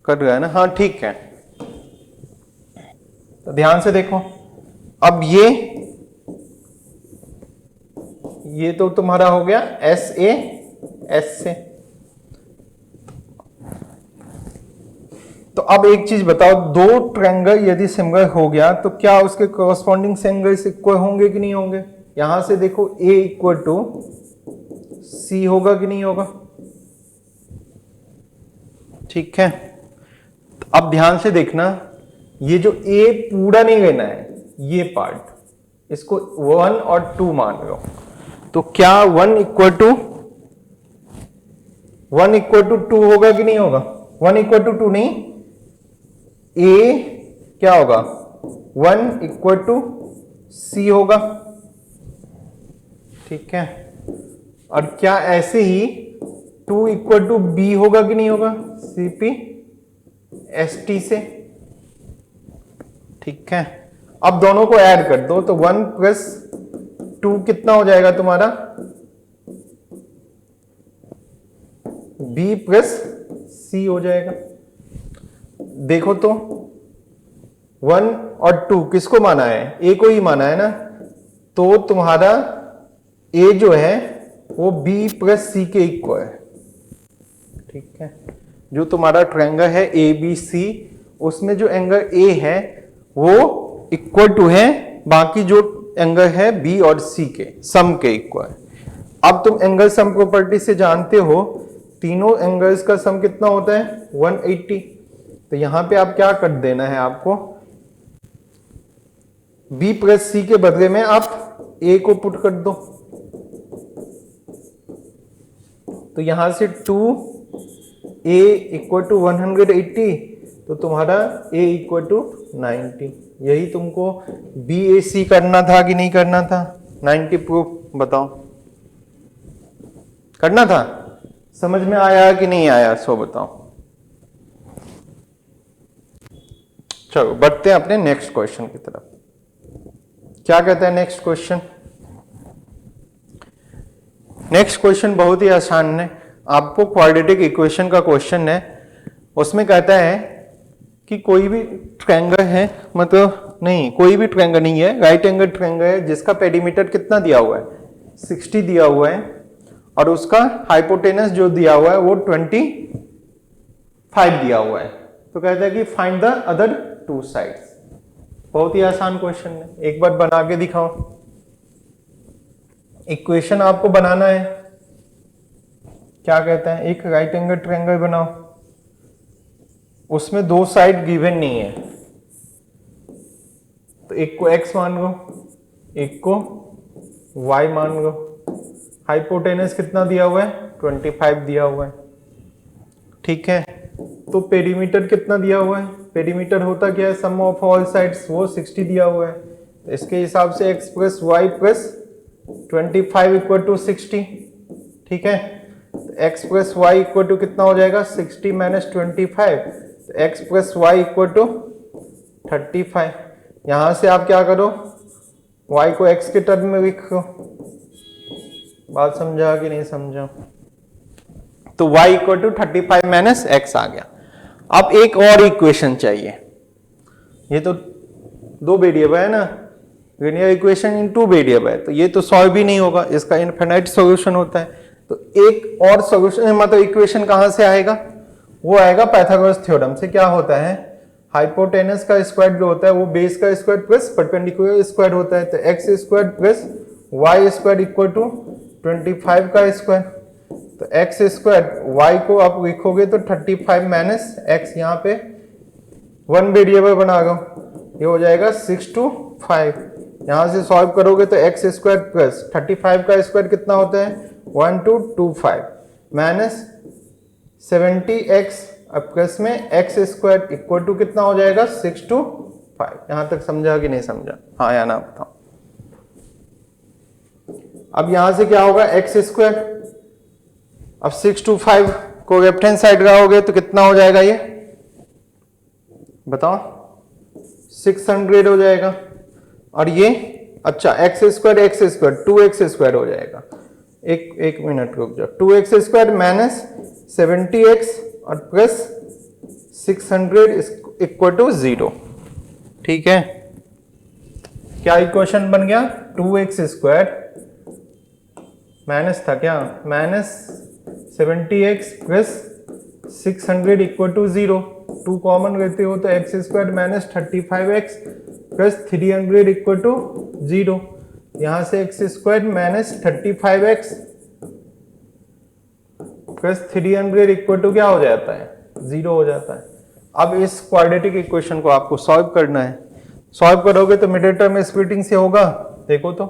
कर रहा है ना, हाँ ठीक है। तो ध्यान से देखो, अब ये तो तुम्हारा हो गया SAS से। तो अब एक चीज बताओ, दो ट्रायंगल यदि सिमिलर हो गया तो क्या उसके कॉरस्पॉन्डिंग एंगल्स इक्वल होंगे कि नहीं होंगे? यहां से देखो a इक्वल टू सी होगा कि नहीं होगा? ठीक है, अब ध्यान से देखना, ये जो a पूरा नहीं लेना है, ये पार्ट, इसको 1 और 2 मान लो। तो क्या 1 इक्वल टू 2 होगा कि नहीं होगा? 1 इक्वल टू 2 नहीं, a क्या होगा? 1 इक्वल टू c होगा। ठीक है, और क्या ऐसे ही 2 इक्वल टू b होगा कि नहीं होगा? cp st से। ठीक है, अब दोनों को ऐड कर दो तो 1 प्लस 2 कितना हो जाएगा तुम्हारा? b प्लस c हो जाएगा। देखो तो 1 और 2 किसको माना है? a को ही माना है ना, तो तुम्हारा a जो है वो b प्लस c के इक्वल है। ठीक है, जो तुम्हारा ट्रायंगल है ए बी सी, उसमें जो एंगल a है वो इक्वल टू है बाकी जो एंगल है b और c के सम के इक्वल। अब तुम एंगल सम प्रॉपर्टी से जानते हो तीनों एंगल्स का सम कितना होता है? 180। तो यहां पे आप क्या कर देना है आपको, b प्लस c के बदले में आप a को पुट कर दो। तो यहां से 2a इक्वल टू 180, तो तुम्हारा a इक्वल टू 90। यही तुमको BAC करना था कि नहीं करना था? 90 प्रूफ बताओ, करना था? समझ में आया कि नहीं आया सो बताओ। चलो बढ़ते हैं अपने नेक्स्ट क्वेश्चन की तरफ। क्या कहता है नेक्स्ट क्वेश्चन? नेक्स्ट क्वेश्चन बहुत ही आसान है, आपको क्वाड्रेटिक इक्वेशन का क्वेश्चन है। उसमें कहता है कि कोई भी ट्रायंगल है, मतलब नहीं, कोई भी ट्रायंगल नहीं है, राइट एंगल ट्रायंगल है जिसका पेरीमीटर कितना दिया हुआ है? 60 दिया हुआ है, और उसका हाइपोटेनस जो दिया हुआ है वो 25 दिया हुआ है। तो कहता है कि फाइंड द अदर 2 साइड्स। बहुत ही आसान क्वेश्चन है, एक बार बना के दिखाओ। इक्वेशन आपको बनाना है, क्या कहता है? एक राइट एंगल ट्रायंगल बनाओ, उसमें 2 साइड गिवन नहीं है, तो एक को x मान लो, एक को y मान लो। हाइपोटेनस कितना दिया हुआ है? 25 दिया हुआ है। ठीक है, तो पेरीमीटर कितना दिया हुआ है? पेरीमीटर होता क्या है? सम ऑफ ऑल साइड्स, वो 60 दिया हुआ है। तो इसके हिसाब से x plus y plus 25 equal to 60। ठीक है, तो x plus y equal to कितना हो जाएगा? 60 माइनस 25, तो x plus y equal to 35। यहां से आप क्या करो, y को x के टर्म में लिखो। बात समझा कि नहीं समझा? तो y equal to 35 minus x आ गया। अब एक और इक्वेशन चाहिए, ये तो 2 वेरिएबल है ना, लीनियर इक्वेशन इन 2 वेरिएबल है, तो ये तो सॉल्व ही नहीं होगा, इसका इनफिनिट सॉल्यूशन होता है। तो एक और सॉल्यूशन, मतलब इक्वेशन कहां से आएगा? वो आएगा पाइथागोरस थ्योरम से। क्या होता है? हाइपोटेनस का स्क्वायर जो होता है वो बेस का स्क्वायर प्लस परपेंडिकुलर स्क्वायर होता है। तो x square plus y square equal to 25 का स्क्वायर। तो एक्स स्क्वायर, वाई को आप लिखोगे तो 35 माइनस एक्स, यहाँ पे 1 वेरिएबल बना दो, ये हो जाएगा 6 to 5। यहां से सॉल्व करोगे तो एक्स स्क्वायर प्लस 35 का स्क्वायर कितना होता है? 1225 माइनस 70x प्लस में एक्स स्क्वायर इक्वल टू कितना हो जाएगा? 6 to 5। यहां तक समझा कि नहीं समझा? हाँ या ना बताओ। अब यहां से क्या होगा? एक्स स्क्वायर, अब 6 to 5 को लेफ्ट हैंड साइड लाओगे तो कितना हो जाएगा? ये बताओ, 600 हो जाएगा। और ये अच्छा एक्स स्क्वायर 2x स्क्वायर हो जाएगा। एक मिनट रुक जाओ, 2x स्क्वायर माइनस 70x और प्लस 600 इक्वल टू 0। ठीक है, क्या इक्वेशन बन गया? 2x स्क्वायर माइनस था क्या, minus 70x plus 600 equal to 0। 2 common लेते हो तो x square minus 35x plus 300 equal to 0। यहां से x square minus 35x plus 300 equal to क्या हो जाता है, 0 हो जाता है। अब इस क्वाड्रेटिक इक्वेशन को आपको सॉल्व करना है। सॉल्व करोगे तो मिडिल टर्म स्प्लिटिंग से होगा, देखो तो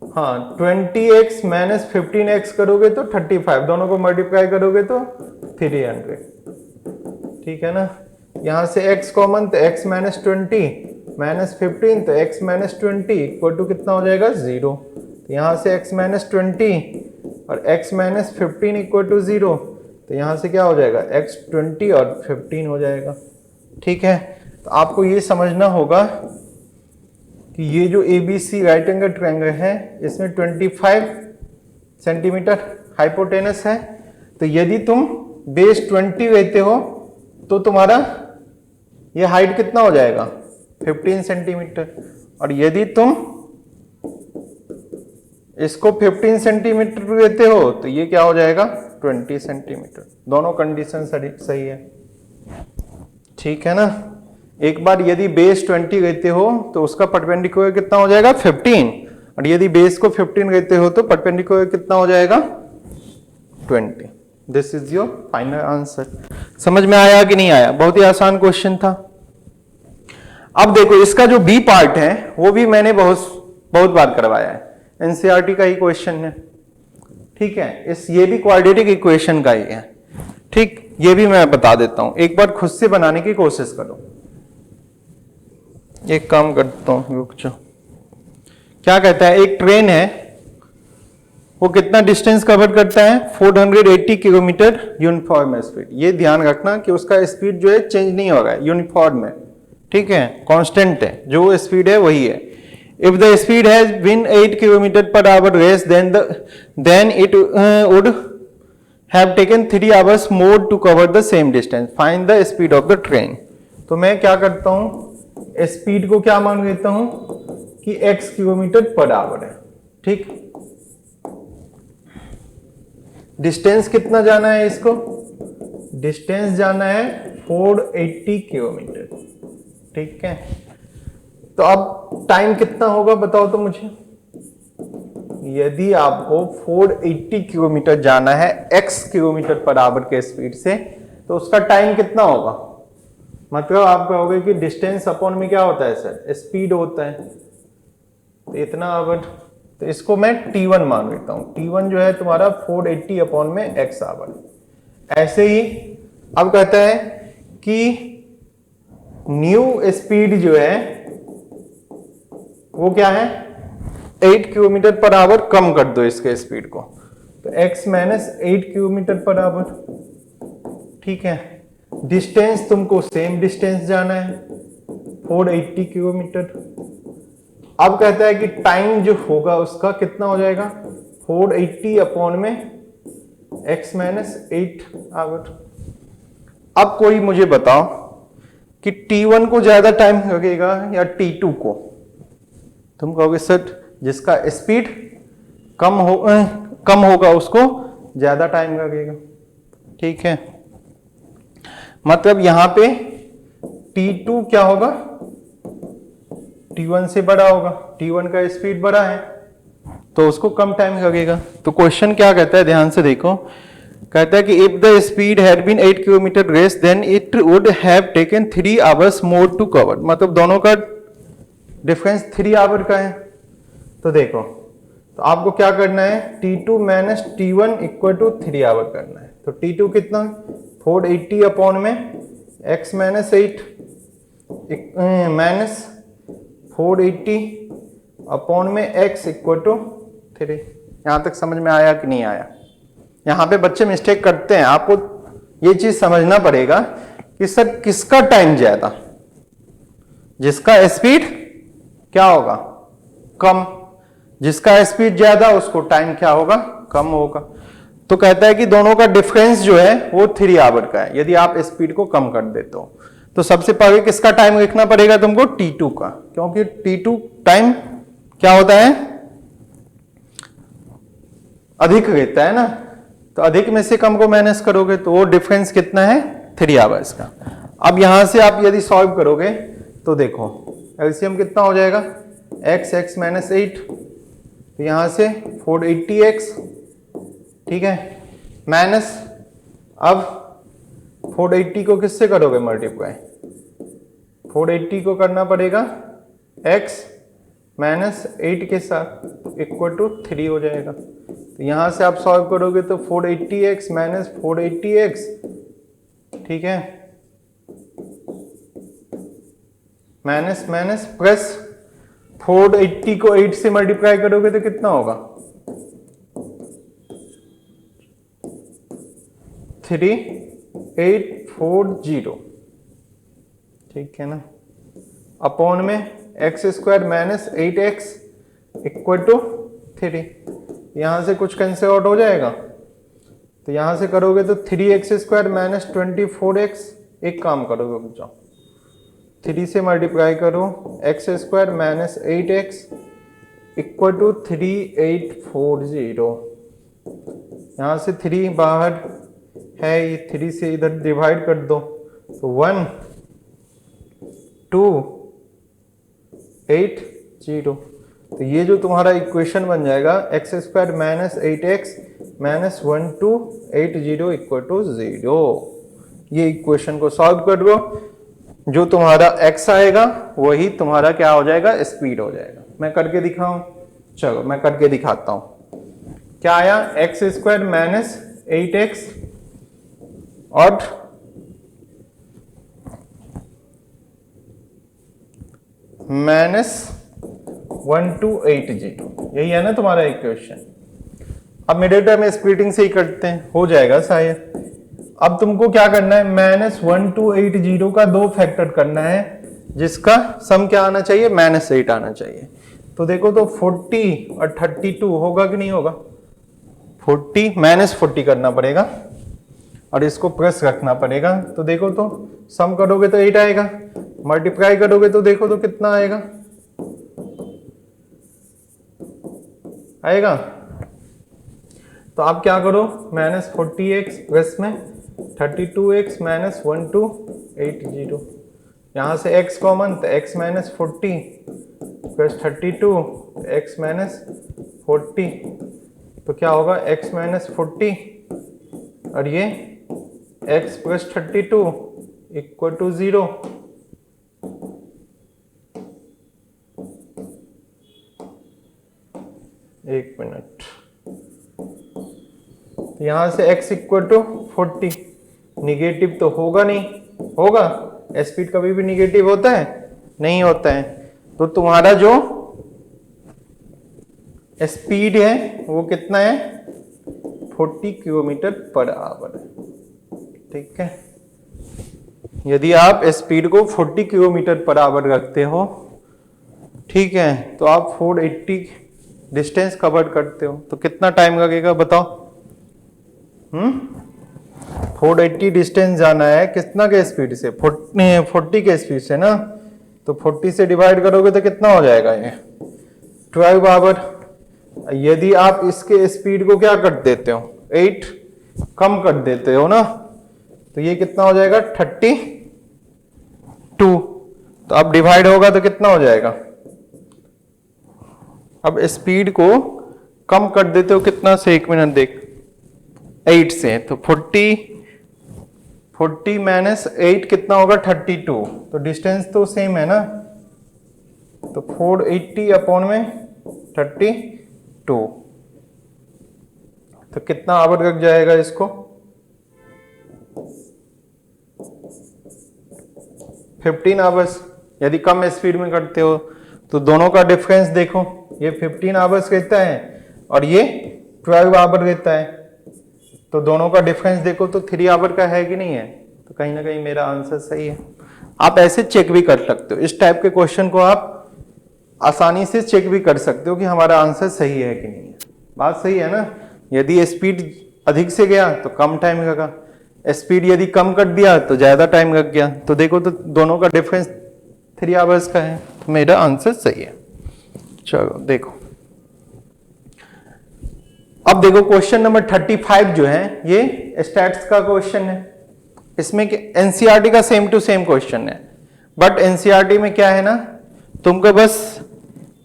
हाँ 20x माइनस 15x करोगे तो 35, दोनों को मल्टीप्लाई करोगे तो 300, ठीक है ना। यहां से x कॉमन तो x माइनस 20 माइनस 15 तो x माइनस 20 इक्वल टू कितना हो जाएगा, 0। तो यहां से x माइनस 20 और x माइनस 15 इक्वल टू 0, तो यहां से क्या हो जाएगा, x 20 और 15 हो जाएगा, ठीक है। तो आपको ये समझना होगा कि ये जो ABC राइट एंगल ट्रायंगल है इसमें 25 सेंटीमीटर हाइपोटेनस है। तो यदि तुम बेस 20 लेते हो तो तुम्हारा ये हाइट कितना हो जाएगा, 15 सेंटीमीटर। और यदि तुम इसको 15 सेंटीमीटर लेते हो तो ये क्या हो जाएगा, 20 सेंटीमीटर। दोनों कंडीशन सही है, ठीक है ना। एक बार यदि बेस 20 लेते हो तो उसका परपेंडिकुलर कितना हो जाएगा, 15। और यदि बेस को 15 लेते हो तो परपेंडिकुलर कितना हो जाएगा, 20। This is your final answer. समझ में आया कि नहीं आया? बहुत ही आसान क्वेश्चन था। अब देखो इसका जो बी पार्ट है वो भी मैंने बहुत बार करवाया है, एनसीईआरटी का ही क्वेश्चन है, ठीक है। ये भी क्वाड्रेटिक इक्वेशन का ही है, ठीक। ये भी मैं बता देता हूं, एक बार खुद से बनाने की कोशिश करो। एक काम करता हूं, रुक जाओ। क्या कहता है, एक ट्रेन है वो कितना डिस्टेंस कवर करता है, 480 किलोमीटर यूनिफॉर्म स्पीड। ये ध्यान रखना कि उसका स्पीड जो है चेंज नहीं होगा, यूनिफॉर्म है, ठीक है, कांस्टेंट है, जो स्पीड है वही है। If the speed has been 8 kilometre per hour less then it would have taken 3 hours more to cover the same distance, find the speed of the train. तो मैं क्या करता हूं, स्पीड को क्या मान लेता हूं कि x किलोमीटर पर आवर है, ठीक। डिस्टेंस कितना जाना है इसको, डिस्टेंस जाना है 480 किलोमीटर, ठीक है। तो अब टाइम कितना होगा बताओ तो मुझे। यदि आपको 480 किलोमीटर जाना है x किलोमीटर पर आवर के स्पीड से तो उसका टाइम कितना होगा, मतलब आप कहोगे कि डिस्टेंस अपॉन में क्या होता है सर, स्पीड होता है, तो इतना आवर। तो इसको मैं T1 मान लेता हूं। T1 जो है तुम्हारा 480 अपॉन में x आवर। ऐसे ही अब कहता है कि न्यू स्पीड जो है वो क्या है, 8 किलोमीटर पर आवर कम कर दो इसके स्पीड को, तो x minus 8 kilometre per our, ठीक है। डिस्टेंस तुमको सेम डिस्टेंस जाना है 480 किलोमीटर। अब कहता है कि टाइम जो होगा उसका कितना हो जाएगा, 480 अपॉन में x माइनस 8 आवर। अब कोई मुझे बताओ कि T1 को ज्यादा टाइम लगेगा या T2 को। तुम कहोगे सर जिसका स्पीड कम होगा उसको ज्यादा टाइम लगेगा, ठीक है। मतलब यहां पे T2 क्या होगा, T1 से बड़ा होगा, T1 का स्पीड बड़ा है तो उसको कम टाइम लगेगा। तो क्वेश्चन क्या कहता है, ध्यान से देखो। कहता है कि if the speed had been 8 kilometre less then it would have taken 3 hours more to cover. मतलब दोनों का डिफरेंस 3 आवर का है। तो देखो, तो आपको क्या करना है, T2 minus T1 equal to 3 our करना है। तो T2 कितना, 480 अपॉन में x माइनस 8 माइनस 480 अपॉन में x इक्वल टू 3। यहां तक समझ में आया कि नहीं आया? यहां पे बच्चे मिस्टेक करते हैं, आपको ये चीज समझना पड़ेगा कि सर किसका टाइम ज्यादा, जिसका स्पीड क्या होगा, कम। जिसका स्पीड ज्यादा उसको टाइम क्या होगा, कम होगा। तो कहता है कि दोनों का डिफरेंस जो है वो 3 आवर का है यदि आप स्पीड को कम कर देते हो। तो सबसे पहले किसका टाइम लिखना पड़ेगा तुमको, T2 का, क्योंकि T2 टाइम क्या होता है, अधिक रहता है ना। तो अधिक में से कम को माइनस करोगे तो वो डिफरेंस कितना है, 3 आवर्स का। अब यहां से आप यदि सॉल्व करोगे तो देखो एलसीएम कितना हो जाएगा, x माइनस 8, तो यहाँ से 480x, ठीक है, माइनस, अब 480 को किससे करोगे मल्टीप्लाई, 480 को करना पड़ेगा x माइनस 8 के साथ, इक्वल टू 3 हो जाएगा। तो यहाँ से आप सॉल्व करोगे तो 480x माइनस 480x, ठीक है, माइनस माइनस प्लस 480 को 8 से मल्टीप्लाई करोगे तो कितना होगा, 3840, ठीक है ना, अपॉन में x square minus 8x equal to 3। यहां से कुछ कैंसिल आउट हो जाएगा, तो यहां से करोगे तो 3x स्क्वायर माइनस 24x, एक काम करोगे रुक जाओ, 3 से मल्टीप्लाई करो x square minus 8x equal to 3840। यहां से 3 बाहर है, ये 3 से इधर डिवाइड कर दो, तो 1 2 8 0। तो ये जो तुम्हारा इक्वेशन बन जाएगा x square minus 8x minus 1280 equal to 0। ये इक्वेशन को सॉल्व कर दो, जो तुम्हारा x आएगा वही तुम्हारा क्या हो जाएगा, स्पीड हो जाएगा। मैं करके दिखाऊं, चलो मैं करके दिखाता हूं। क्या आया, एक्स स्क्वायर माइनस 8x और माइनस 1280, यही है ना तुम्हारा इक्वेशन। अब मिडिल टर्म स्प्लिटिंग से ही करते हैं, हो जाएगा शायद। अब तुमको क्या करना है, माइनस 1280 का 2 फैक्टर करना है, जिसका सम क्या आना चाहिए, माइनस 8 आना चाहिए। तो देखो तो 40 और 32 होगा कि नहीं होगा, 40 माइनस 40 करना पड़ेगा और इसको प्लस रखना पड़ेगा। तो देखो तो सम करोगे तो 8 आएगा, मल्टीप्लाई करोगे तो देखो तो कितना आएगा, आएगा। तो आप क्या करो, माइनस 40x प्लस में 32x माइनस 1280, यहाँ से x कॉमन, तो x minus 40 plus 32 x minus 40, तो क्या होगा x माइनस 40 और ये x प्लस 32 इक्वल टू 0। एक मिनट, यहां से x इक्वल टू 40, निगेटिव तो होगा नहीं, होगा, स्पीड कभी भी निगेटिव होता है, नहीं होता है। तो तुम्हारा जो स्पीड है वो कितना है, 40 किलोमीटर पर आवर है, ठीक है। यदि आप स्पीड को 40 किलोमीटर पर आवर रखते हो, ठीक है, तो आप 480 डिस्टेंस कवर करते हो, तो कितना टाइम लगेगा बताओ। 480 डिस्टेंस जाना है कितना के स्पीड से, 40 के स्पीड से ना, तो 40 से डिवाइड करोगे तो कितना हो जाएगा, ये 12 आवर। यदि आप इसके स्पीड को क्या कर देते हो, 8 कम कर देते हो ना, तो ये कितना हो जाएगा, 32। तो अब डिवाइड होगा तो कितना हो जाएगा, अब स्पीड को कम कर देते हो कितना से, एक मिनट देख, 8 से, तो 40 माइनस 8 कितना होगा, 32। तो डिस्टेंस तो सेम है ना, तो 480 अपॉन में 32, तो कितना आवर लग जाएगा इसको, 15 आवर्स। यदि कम स्पीड में करते हो तो दोनों का डिफरेंस देखो, ये 15 आवर्स रहता है और ये 12 आवर रहता है, तो दोनों का डिफरेंस देखो तो 3 आवर का है कि नहीं है। तो कहीं ना कहीं मेरा आंसर सही है। आप ऐसे चेक भी कर सकते हो, इस टाइप के क्वेश्चन को आप आसानी से चेक भी कर सकते हो कि हमारा आंसर सही है कि नहीं है। बात सही है ना, यदि स्पीड अधिक से गया तो कम टाइम लगा, स्पीड यदि कम कर दिया तो ज्यादा टाइम लग गया। तो देखो तो दोनों का डिफरेंस 3 आवर्स का है, तो मेरा आंसर सही है। चलो देखो, अब देखो क्वेश्चन नंबर 35 जो है ये स्टैट्स का क्वेश्चन है। इसमें एनसीईआरटी का सेम टू सेम क्वेश्चन है, बट एनसीईआरटी में क्या है ना, तुमको बस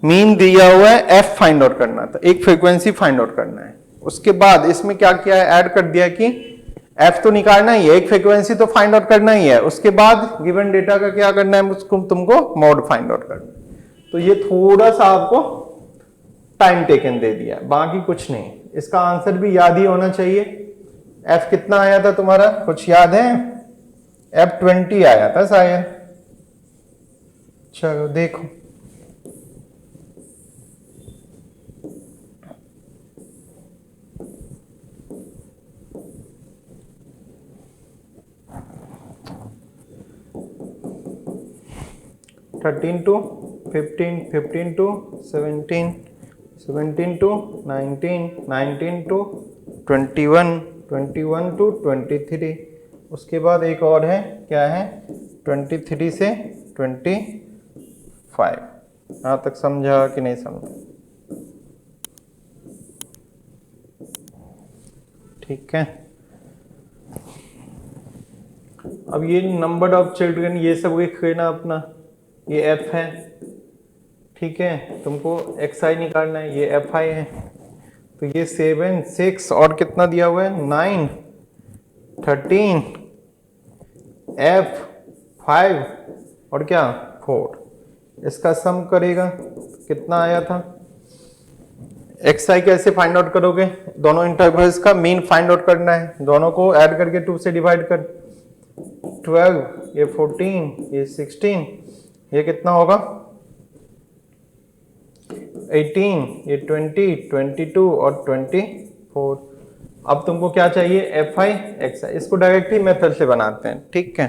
मीन दिया हुआ है, एफ फाइंड आउट करना था, एक फ्रीक्वेंसी फाइंड आउट करना है। उसके बाद इसमें क्या किया है, ऐड कर दिया कि एफ तो निकालना ही है, एक फ्रीक्वेंसी तो फाइंड आउट करना ही है, उसके बाद गिवन डेटा का क्या करना है, उसको तुमको मोड फाइंड आउट करना है। तो ये थोड़ा सा आपको टाइम टेकन दे दिया, बाकी कुछ नहीं। इसका आंसर भी याद ही होना चाहिए। एफ कितना आया था तुम्हारा, कुछ याद है? एफ 20 आया था शायद। चलो देखो, thirteen to 15, 15 to 17, 17 to 19, 19 to 21, 21 to 23। उसके बाद एक और है, क्या है, 23 से 25। यहाँ तक समझा कि नहीं समझा? ठीक है। अब ये नंबर ऑफ चिल्ड्रन ये सब लिख लेना अपना, ये एफ है, ठीक है। तुमको एक्स आई निकालना है, ये एफ आई है। तो ये 7, 6 और कितना दिया हुआ है, 9, 13, एफ 5 और क्या 4। इसका सम करेगा कितना आया था। एक्स आई कैसे फाइंड आउट करोगे, दोनों इंटरवल्स का मीन फाइंड आउट करना है, दोनों को ऐड करके 2 से डिवाइड कर। 12, ये 14, ये 16, ये कितना होगा 18, ये 20, 22 और 24। अब तुमको क्या चाहिए, एफ आई एक्स आई। इसको डायरेक्टली मेथड से बनाते हैं, ठीक है।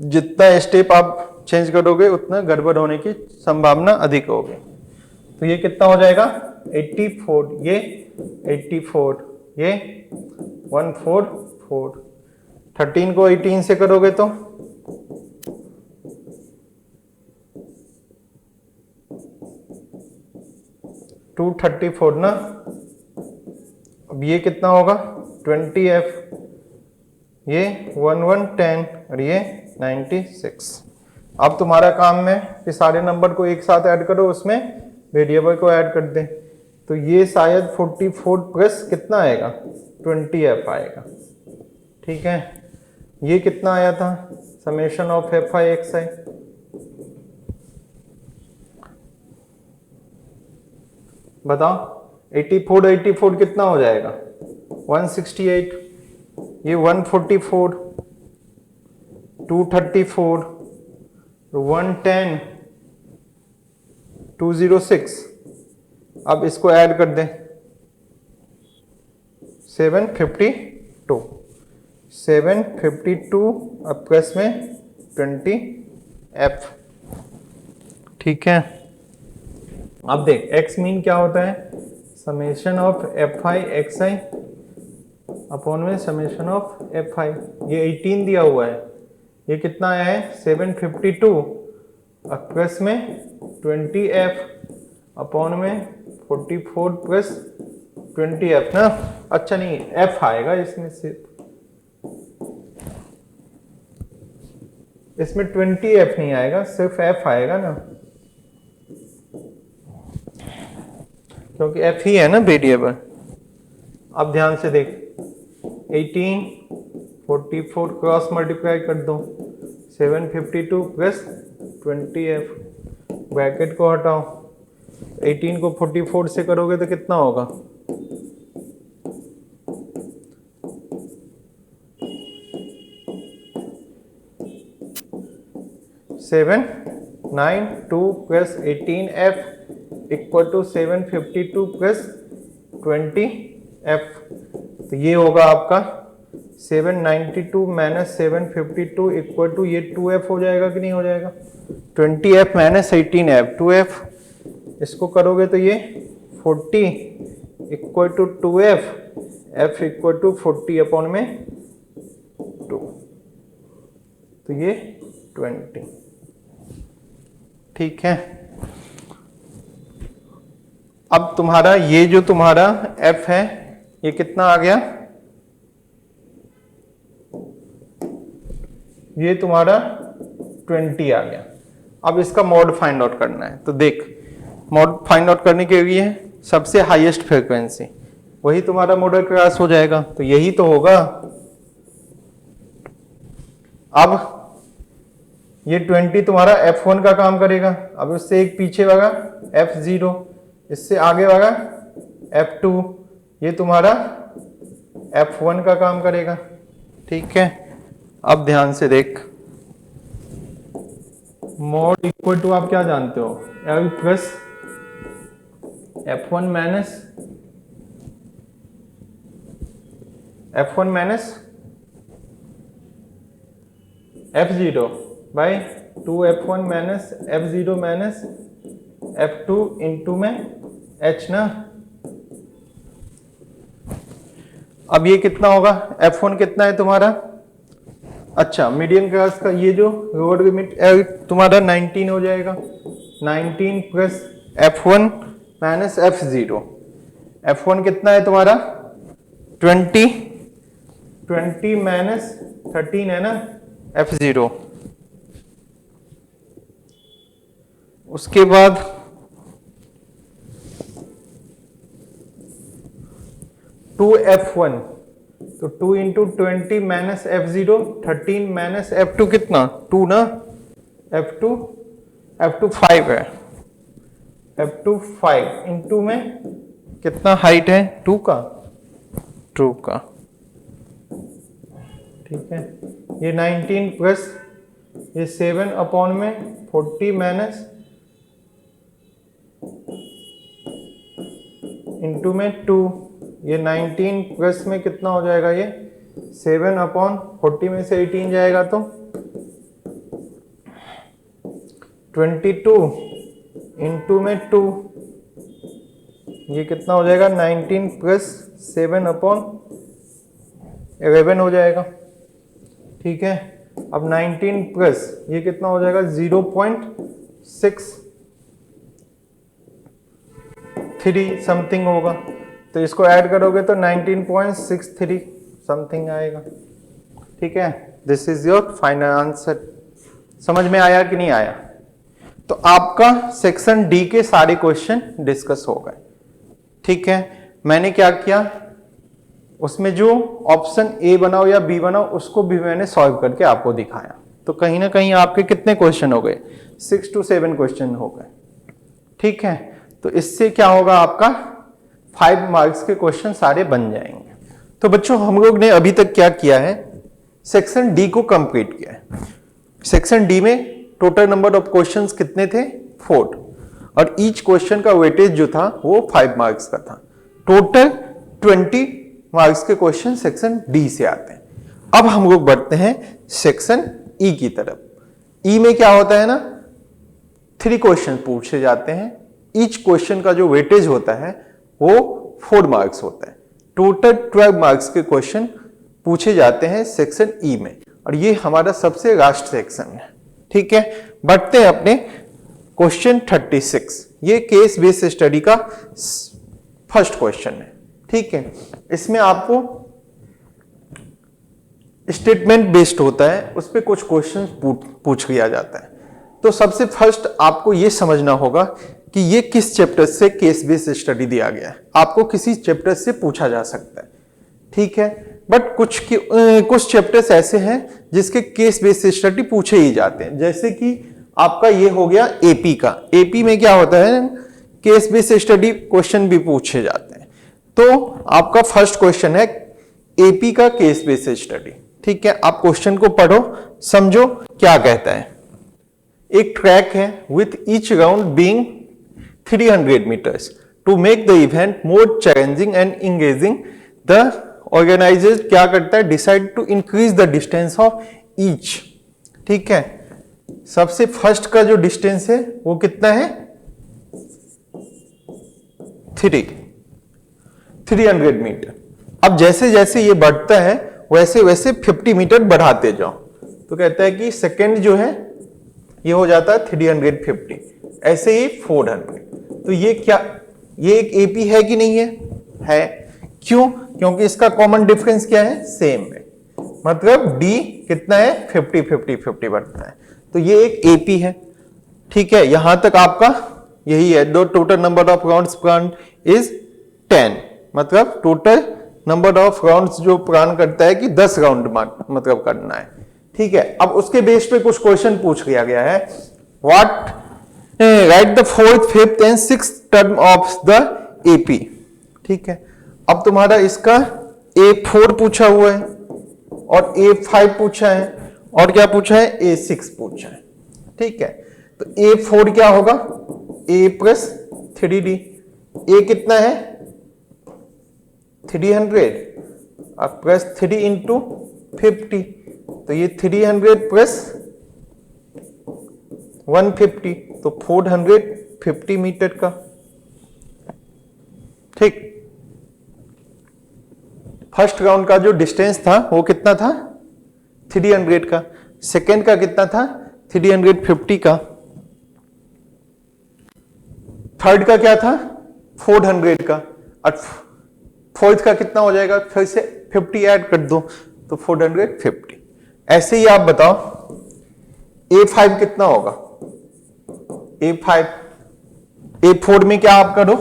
जितना स्टेप आप चेंज करोगे उतना गड़बड़ होने की संभावना अधिक होगी। तो ये कितना हो जाएगा 84, ये 84, ये 144। 13 को 18 से करोगे तो 234 ना। अब ये कितना होगा 20f, ये 1110 और ये 96। अब तुम्हारा काम में कि सारे नंबर को एक साथ ऐड करो, उसमें वेरिएबल को ऐड कर दे। तो ये शायद 44 प्लस कितना आएगा 20f आएगा, ठीक है। ये कितना आया था, summation of F I X I, बताओ। 84 84 कितना हो जाएगा 168, ये 144, 234, 110, 206। अब इसको ऐड कर दें 752, 752 अब प्लस में 20f, ठीक है। अब देख x मीन क्या होता है, summation of F I X I upon में समेशन ऑफ एफ आई। ये 18 दिया हुआ है, ये कितना आया है 752 अब प्लस में 20f अपॉन में 44 प्लस 20f ना। अच्छा नहीं, f आएगा इसमें, सिर्फ इसमें 20f नहीं आएगा, सिर्फ f आएगा ना, क्योंकि f ही है ना वेरिएबल। अब ध्यान से देख, 18 44 क्रॉस मल्टीप्लाई कर दो, 752 प्लस 20f, ब्रैकेट को हटाओ, 18 को 44 से करोगे तो कितना होगा 792 plus 18f equal to 752 plus 20f। तो ये होगा आपका 792 माइनस 752 इक्वल टू ये 2f हो जाएगा कि नहीं हो जाएगा, 20f माइनस 18f 2f। इसको करोगे तो ये 40 equal to 2f, f equal to 40 upon में 2, तो ये 20, ठीक है। अब तुम्हारा ये जो तुम्हारा f है ये कितना आ गया, ये तुम्हारा 20 आ गया। अब इसका मॉड फाइंड आउट करना है। तो देख मोड फाइंड आउट करने के लिए सबसे हाईएस्ट फ्रीक्वेंसी, वही तुम्हारा मोडल क्रॉस हो जाएगा, तो यही तो होगा। अब ये 20 तुम्हारा F1 का काम करेगा, अब उससे एक पीछे वाला F0, इससे आगे वाला F2, ये तुम्हारा F1 का काम करेगा। ठीक है, अब ध्यान से देख, मोड इक्वल टू आप क्या जानते हो, L plus F1 minus F0 by 2F1 minus F0 minus F2 into में H ना। अब ये कितना होगा, F1 कितना है तुम्हारा, अच्छा मीडियम क्लास का ये जो लोअर लिमिट तुम्हारा 19 हो जाएगा, 19 plus F1 minus F0, F1 कितना है तुम्हारा 20, 20 माइनस 13 है ना F0, उसके बाद 2F1, तो 2 into 20 minus F0, 13 minus F2 कितना 2 ना, F2 5 है, F2 5 इंटू में कितना हाइट है 2 का, ठीक है। ये 19 प्लस ये 7 अपॉन में 40 माइनस इंटू में 2, ये 19 प्लस में कितना हो जाएगा, ये 7 अपॉन 40 में से 18 जाएगा तो 22 इंटू में 2, ये कितना हो जाएगा 19 प्लस 7 अपॉन 11 हो जाएगा। ठीक है, अब 19 प्लस ये कितना हो जाएगा 0.63 समथिंग होगा, तो इसको ऐड करोगे तो 19.63 समथिंग आएगा। ठीक है, this is your final answer. समझ में आया कि नहीं आया? तो आपका सेक्शन डी के सारे क्वेश्चन डिस्कस हो गए। ठीक है, मैंने क्या किया, उसमें जो ऑप्शन ए बनाओ या बी बनाओ उसको भी मैंने सॉल्व करके आपको दिखाया। तो कहीं ना कहीं आपके कितने क्वेश्चन हो गए, 6 to 7 क्वेश्चन हो गए। ठीक है, तो इससे क्या होगा, आपका 5 मार्क्स के क्वेश्चन सारे बन जाएंगे। तो बच्चों हम लोग ने अभी तक क्या किया है, सेक्शन डी को कंप्लीट किया है। सेक्शन डी में टोटल नंबर ऑफ क्वेश्चंस कितने थे, 4, और ईच क्वेश्चन का वेटेज जो था वो 5 मार्क्स का था। टोटल 20 मार्क्स के क्वेश्चन सेक्शन डी से आते हैं। अब हम लोग बढ़ते हैं सेक्शन ई की तरफ। ई में क्या होता है ना, 3 क्वेश्चन पूछे जाते हैं, ईच क्वेश्चन का जो वेटेज होता है वो 4 मार्क्स होता है। टोटल 12 मार्क्स के क्वेश्चन पूछे जाते हैं सेक्शन ई में, और ये हमारा सबसे लास्ट सेक्शन है। ठीक है, बढ़ते हैं अपने क्वेश्चन 36। ये केस बेस्ड स्टडी का फर्स्ट क्वेश्चन है। ठीक है, इसमें आपको स्टेटमेंट बेस्ड होता है, उस पर कुछ क्वेश्चन पूछ लिया जाता है। तो सबसे फर्स्ट आपको यह समझना होगा कि ये किस चैप्टर से केस बेस्ड स्टडी दिया गया है। आपको किसी चैप्टर से पूछा जा सकता है। ठीक है, बट कुछ चैप्टर्स ऐसे हैं जिसके केस बेस्ड स्टडी पूछे ही जाते हैं। जैसे कि आपका ये हो गया एपी का। एपी में क्या होता है, केस बेस्ड स्टडी क्वेश्चन भी पूछे जाते हैं। तो आपका फर्स्ट क्वेश्चन है एपी का केस बेस्ड स्टडी। ठीक है, आप क्वेश्चन को पढ़ो, समझो क्या कहता है। एक ट्रैक है with each round being 300 metres to make the event more challenging and engaging the organiser क्या करता है, decide to increase the distance of each. ठीक है, सबसे फर्स्ट का जो डिस्टेंस है वो कितना है, 300 मीटर। अब जैसे जैसे ये बढ़ता है वैसे वैसे 50 मीटर बढ़ाते जाओ। तो कहता है कि सेकंड जो है ये हो जाता है 350, ऐसे ही 400। तो ये क्या, ये एक एपी है कि नहीं है? क्यों? क्योंकि इसका कॉमन डिफरेंस क्या है, सेम है। मतलब डी कितना है, 50 50 50 बढ़ता है। तो ये एक एपी है। ठीक है, यहां तक आपका यही है, दो total number of rounds plan is 10, मतलब टोटल नंबर ऑफ राउंड्स जो प्लान करता है कि 10 राउंड मतलब करना है। ठीक है, अब उसके बेस पे कुछ क्वेश्चन पूछ लिया गया है, what right the fourth, fifth and sixth term of the AP. ठीक है, अब तुम्हारा इसका A4 पूछा हुआ है और A5 पूछा है और क्या पूछा है, A6 पूछा है। ठीक है, तो A4 क्या होगा, A प्लस 3D, A कितना है 300 और प्लस 3 इंटू 50, तो ये 300 प्लस 150, तो 450 मीटर का। ठीक, फर्स्ट राउंड का जो डिस्टेंस था वो कितना था 300 का, सेकेंड का कितना था 350 का, थर्ड का क्या था 400 का, और फोर्थ का कितना हो जाएगा, फिर से 50 ऐड कर दो तो 450। ऐसे ही आप बताओ A5 कितना होगा, A5, A4 में क्या आप करो,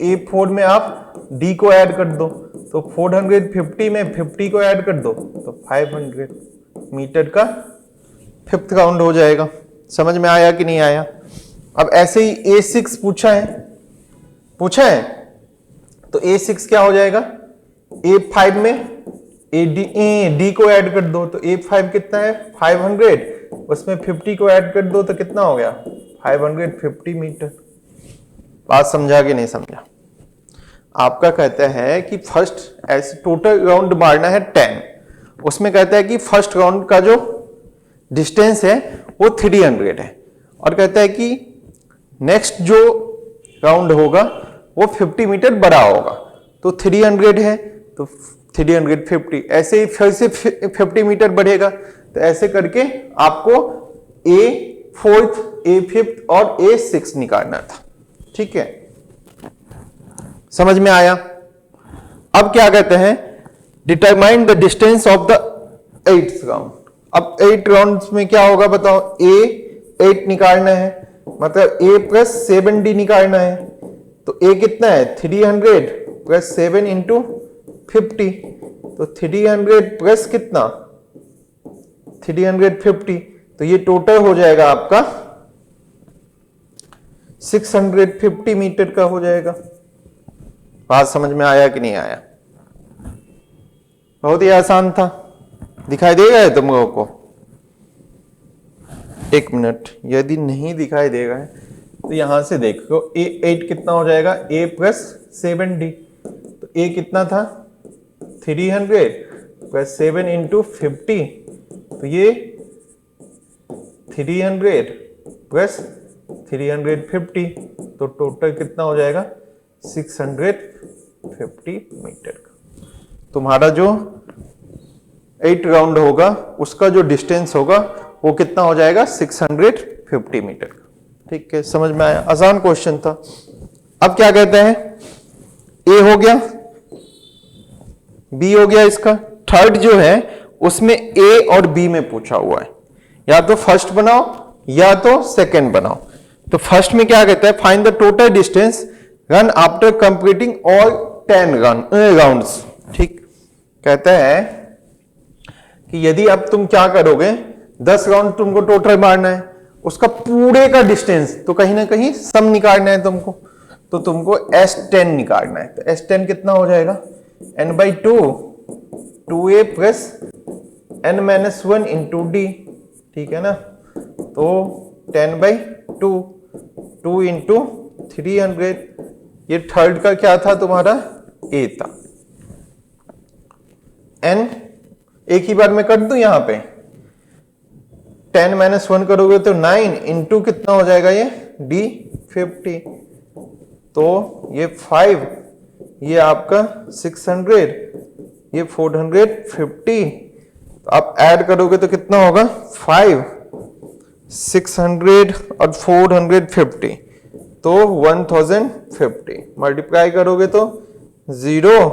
A4 में आप D को ऐड कर दो, तो 450 में 50 को ऐड कर दो तो 500 मीटर का फिफ्थ राउंड हो जाएगा। समझ में आया कि नहीं आया। अब ऐसे ही A6 पूछा है तो A6 क्या हो जाएगा, A5 में D को ऐड कर दो, तो A5 कितना है 500, उसमें 50 को ऐड कर दो तो कितना हो गया 550 मीटर। बात समझा कि नहीं समझा। आपका कहता है कि फर्स्ट ऐसे टोटल राउंड मारना है 10, उसमें कहता है कि फर्स्ट राउंड का जो डिस्टेंस है वो 300 है, और कहता है कि नेक्स्ट जो राउंड होगा वो 50 मीटर बड़ा होगा, तो 300 है तो 350, ऐसे ही फिर से 50 मीटर बढ़ेगा, तो ऐसे करके आपको A4, A5 और A6 निकालना था। ठीक है, समझ में आया। अब क्या कहते हैं, determine the distance of the 8th round. अब 8 राउंड में क्या होगा बताओ, A8 निकालना है, मतलब A प्लस 7D निकालना है, तो A कितना है 300 प्लस 7 इंटू 50, तो 300 प्लस कितना 350, तो ये टोटल हो जाएगा आपका 650 मीटर का हो जाएगा। बात समझ में आया कि नहीं आया। बहुत ही आसान था, दिखाई देगा तुम लोगों को। एक मिनट, यदि नहीं दिखाई देगा है तो यहां से देखो A8 कितना हो जाएगा, A प्लस 7D, तो A कितना था 300 प्लस 7 इंटू 50, तो ये 300 प्लस 350, तो टोटल कितना हो जाएगा 650 मीटर का। तुम्हारा जो 8 राउंड होगा उसका जो डिस्टेंस होगा वो कितना हो जाएगा 650 मीटर का। ठीक है, समझ में आया, आसान क्वेश्चन था। अब क्या कहते हैं, ए हो गया, बी हो गया, इसका थर्ड जो है उसमें ए और बी में पूछा हुआ है, या तो फर्स्ट बनाओ या तो सेकंड बनाओ। तो फर्स्ट में क्या कहता है, find the total distance run after completing all 10 rounds. ठीक, कहता है कि यदि अब तुम क्या करोगे, 10 राउंड तुमको टोटल मारना है, उसका पूरे का डिस्टेंस तो कहीं ना कहीं सम निकालना है तुमको, तो तुमको S10 निकालना है। तो S10 कितना हो जाएगा, n/2 2a plus n-1 into D. ठीक है ना, तो 10/2 2 इंटू 300, ये थर्ड का क्या था तुम्हारा a था। n एक ही बार में कर दूं, यहां पे 10-1 करोगे तो 9 इंटू कितना हो जाएगा ये d 50, तो ये 5, ये आपका 600, ये 450, तो आप ऐड करोगे तो कितना होगा 5 600 और 450, तो 1050 मल्टीप्लाई करोगे तो 0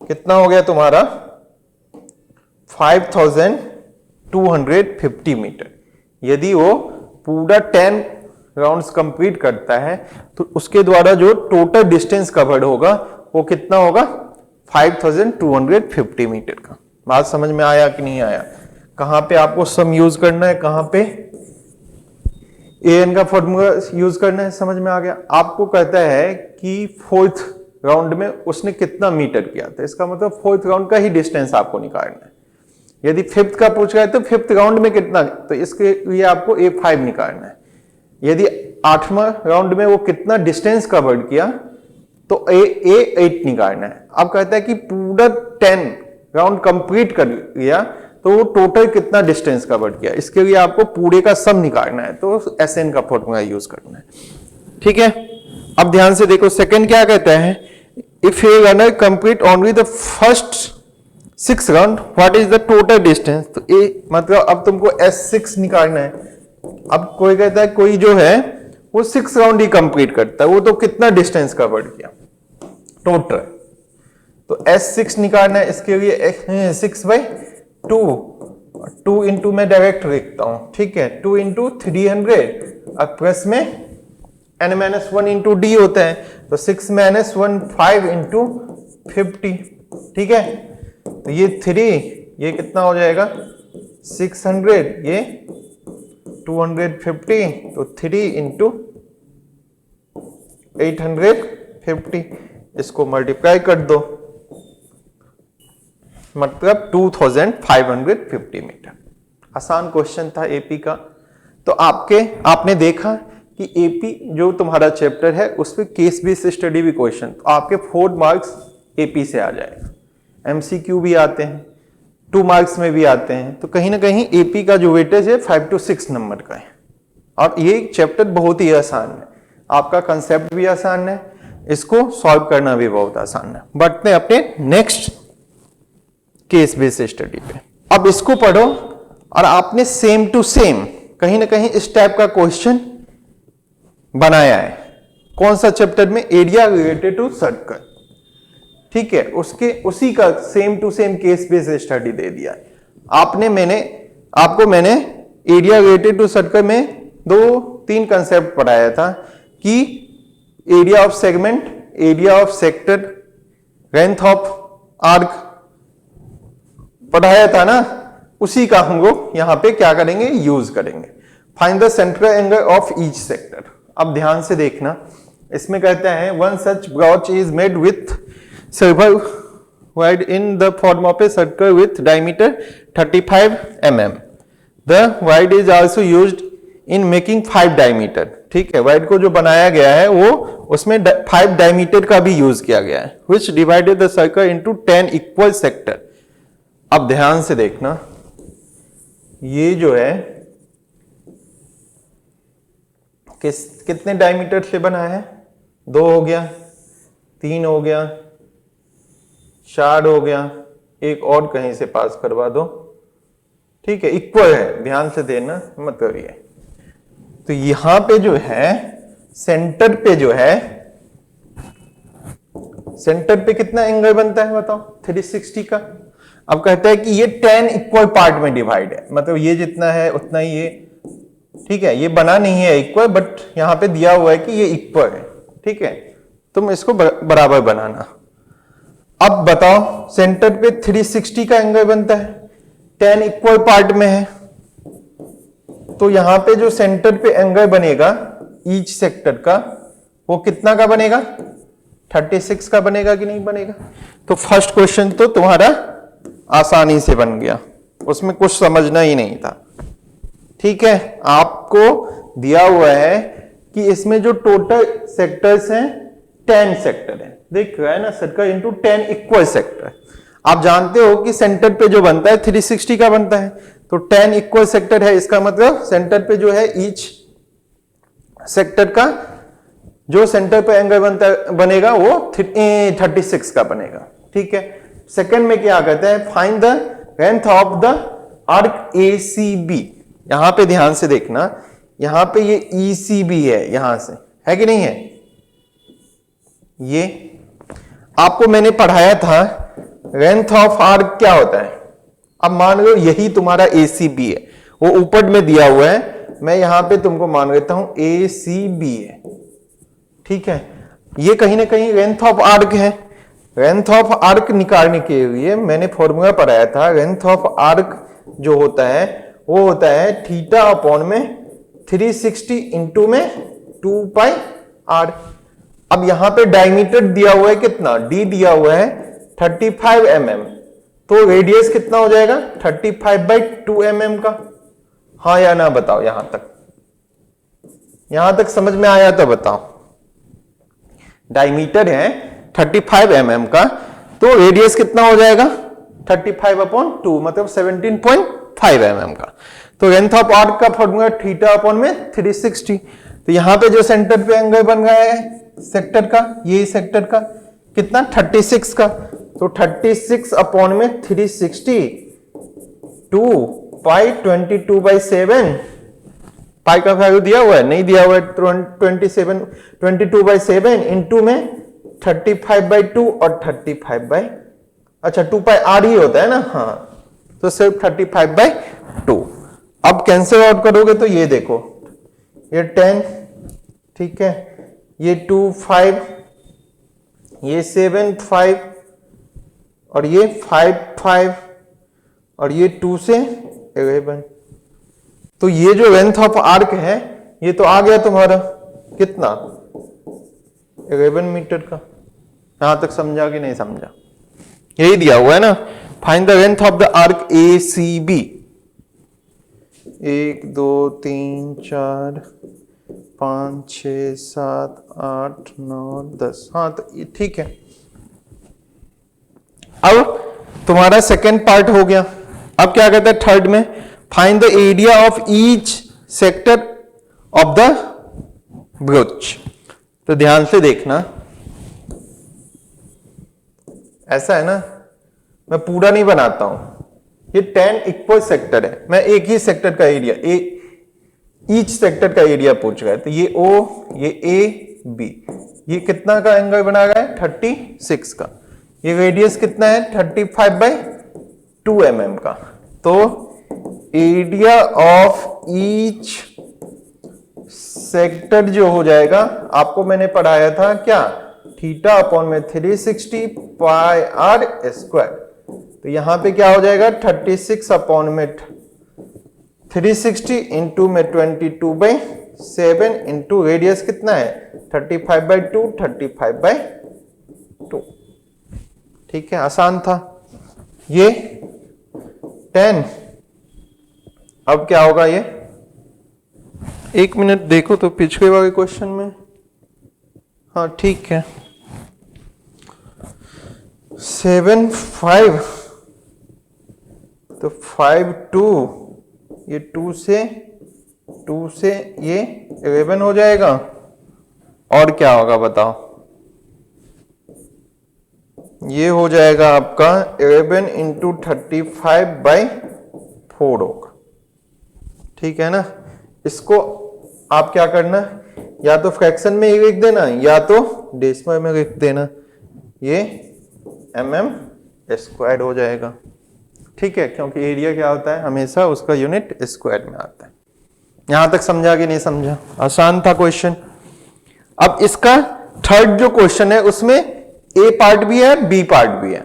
कितना हो गया तुम्हारा 5250 मीटर। यदि वो पूरा 10 राउंड्स कंप्लीट करता है तो उसके द्वारा जो टोटल डिस्टेंस कवर्ड होगा वो कितना होगा 5250 मीटर का। बात समझ में आया कि नहीं आया? कहां पे आपको सम यूज करना है, कहां पे an का फॉर्मूला यूज करना है, समझ में आ गया? आपको कहता है कि फोर्थ राउंड में उसने कितना मीटर किया था, इसका मतलब फोर्थ राउंड का ही डिस्टेंस आपको निकालना है। यदि फिफ्थ का पूछ रहा है तो फिफ्थ राउंड में कितना, तो इसके लिए आपको A5 निकालना है। यदि 8वां राउंड में वो कितना डिस्टेंस कवर्ड किया तो A8 निकालना है। अब कहता है कि पूरा 10 राउंड कंप्लीट कर लिया तो वो टोटल कितना डिस्टेंस कवर्ड किया, इसके लिए आपको पूरे का सम निकालना है, तो SN का फॉर्मूला यूज करना है। ठीक है, अब ध्यान से देखो सेकंड क्या कहता है, if a runner complete only the first 6 round what is the total distance, तो ए मतलब अब तुमको S6 निकालना है। अब कोई कहता है कोई जो है वो 6 राउंड ही कंप्लीट करता है, वो तो कितना डिस्टेंस कवर्ड किया टोटल, तो S6 निकालना है। इसके लिए 6/2 2 इंटू में डायरेक्ट लिखता हूं, ठीक है, 2 इंटू 300 अब प्लस में n-1 इंटू डी होता है, तो 6-1 5 इंटू 50, ठीक है, तो ये 3 ये कितना हो जाएगा 600, ये 250, तो 3 इंटू 850, इसको मल्टीप्लाई कर दो, मतलब 2550 मीटर। आसान क्वेश्चन था एपी का। तो आपने देखा कि एपी जो तुम्हारा चैप्टर है उस पर केस बेस्ड स्टडी भी क्वेश्चन, तो आपके 4 मार्क्स एपी से आ जाएगा। एमसीक्यू भी आते हैं, 2 मार्क्स में भी आते हैं, तो कहीं ना कहीं एपी का जो वेटेज है 5 to 6 नंबर का है। और ये चैप्टर बहुत ही आसान है, आपका कंसेप्ट भी आसान है, इसको सॉल्व करना भी बहुत आसान है। बढ़ते हैं अपने नेक्स्ट केस बेस्ड स्टडी पे। अब इसको पढ़ो और आपने सेम टू सेम कहीं ना कहीं इस टाइप का क्वेश्चन बनाया है। कौन सा चैप्टर में? एरिया रिलेटेड टू सर्कल, ठीक है, उसी का same to same case based study दे दिया है। मैंने एरिया रिलेटेड टू सर्कल में 2-3 कंसेप्ट पढ़ाया था कि area of segment, area of sector, length of arc पढ़ाया था ना, उसी का हम लोग यहां पे क्या करेंगे, यूज करेंगे। Find the central angle of each sector. अब ध्यान से देखना, इसमें कहता है one such brooch is made with circle wide in the form of a circle with diameter 35 mm. The wide is also used in making 5 diameter, ठीक है, wide को जो बनाया गया है वो उसमें 5 डायमीटर का भी यूज किया गया है, which divided the circle into 10 equal sector. अब ध्यान से देखना, ये जो है कितने डायमीटर से बना है, 2 हो गया, 3 हो गया, 4 हो गया, एक और कहीं से पास करवा दो, ठीक है, इक्वल है, ध्यान से देना, मतलब ये। तो यहां पे जो है सेंटर पे जो है, सेंटर पे कितना एंगल बनता है बताओ, 360 का। अब कहता है कि ये 10 इक्वल पार्ट में डिवाइड है, मतलब ये जितना है उतना ही ये, ठीक है, ये बना नहीं है इक्वल, बट यहां पे दिया हुआ है कि ये इक्वल है, ठीक है, तुम इसको बराबर बनाना। अब बताओ सेंटर पे 360 का एंगल बनता है, 10 इक्वल पार्ट में है, तो यहां पे जो सेंटर पे एंगल बनेगा ईच सेक्टर का, वो कितना का बनेगा, 36 का बनेगा कि नहीं बनेगा? तो फर्स्ट क्वेश्चन तो तुम्हारा आसानी से बन गया, उसमें कुछ समझना ही नहीं था, ठीक है। आपको दिया हुआ है कि इसमें जो टोटल सेक्टर्स हैं 10 सेक्टर है, देख रहा है ना, सर्कल इनटू 10 इक्वल सेक्टर। आप जानते हो कि सेंटर पे जो बनता है 360 का बनता है, तो 10 इक्वल सेक्टर है, इसका मतलब सेंटर पे जो है ईच सेक्टर का जो सेंटर पे एंगल बनेगा वो 36 का बनेगा, ठीक है। सेकंड में क्या कहता है, find the length of the arc ACB। यहां पे ध्यान से देखना, यहां पे ये ECB है, यहां से है कि नहीं है, ये आपको मैंने पढ़ाया था लेंथ ऑफ आर्क क्या होता है। अब मान लो यही तुम्हारा ACB है, वो ऊपर में दिया हुआ है, मैं यहां पे तुमको मान लेता हूं ACB है, ठीक है। ये कहीं ना कहीं लेंथ ऑफ आर्क है। लेंथ ऑफ आर्क निकालने के लिए मैंने फॉर्मूला पढ़ाया था, लेंथ ऑफ आर्क जो होता है वो होता है थीटा अपॉन में 360 इंटू में 2 पाई आर। अब यहां पे डायमीटर दिया हुआ है कितना, d दिया हुआ है 35 mm, तो रेडियस कितना हो जाएगा 35/2 mm का। हाँ या ना बताओ, यहां तक समझ में आया तो बताओ। डायमीटर है 35 mm का, तो रेडियस कितना हो जाएगा 35/2 मतलब 17.5 mm का। तो लेंथ ऑफ आर्क का फॉर्मूला थीटा अपॉन में 360। तो यहां पे जो सेंटर पे एंगल बन रहा है सेक्टर का, ये सेक्टर का कितना 36 का, तो 36 अपॉन में 360 2 पाई 22/7। पाई का वैल्यू दिया हुआ है, नहीं दिया हुआ है, 22/7 इंटू में 35/2 और 35 अच्छा 2 पाई आर ही होता है ना, हाँ, तो सिर्फ 35/2। अब कैंसिल आउट करोगे तो ये देखो, ये 10, ठीक है, ये 2 5, ये 7 5 और ये 5 5 और ये 2 से 11। तो ये जो लेंथ ऑफ आर्क है ये तो आ गया तुम्हारा कितना 11 मीटर का। यहां तक समझा कि नहीं समझा? यही दिया हुआ है ना, find the length of the arc ACB। 1 2 3 4 5 6 7 8 9 10। हाँ तो ये ठीक है। अब तुम्हारा सेकेंड पार्ट हो गया। अब क्या कहता है थर्ड में, find the area of each sector of the broach. तो ध्यान से देखना, ऐसा है ना, मैं पूरा नहीं बनाता हूं, ये 10 इक्वल सेक्टर है, मैं एक ही सेक्टर का एरिया, ईच सेक्टर का एरिया पूछ रहा है। तो ये O, ये A B, ये कितना का एंगल बना रहा है 36 का, ये रेडियस कितना है 35/2 mm का। तो एरिया ऑफ ईच सेक्टर जो हो जाएगा, आपको मैंने पढ़ाया था क्या, थीटा अपॉन में 360 पाई आर स्क्वायर। तो यहां पे क्या हो जाएगा 36 अपॉन में 360 इंटू में 22/7 इंटू रेडियस कितना है 35/2, 35/2। ठीक है, आसान था ये 10। अब क्या होगा ये, एक मिनट देखो तो पिछले वाले क्वेश्चन में, हाँ ठीक है, 7 5 तो 5 2, ये 2 से ये 11 हो जाएगा। और क्या होगा बताओ, ये हो जाएगा आपका 11 इंटू 35/4 होगा। ठीक है ना, इसको आप क्या करना, या तो फ्रैक्शन में ही लिख देना या तो डेसिमल में लिख देना, ये mm² हो जाएगा। ठीक है, क्योंकि एरिया क्या होता है हमेशा उसका यूनिट स्क्वायर में आता है। यहां तक समझा कि नहीं समझा? आसान था क्वेश्चन। अब इसका थर्ड जो क्वेश्चन है उसमें ए पार्ट भी है बी पार्ट भी है।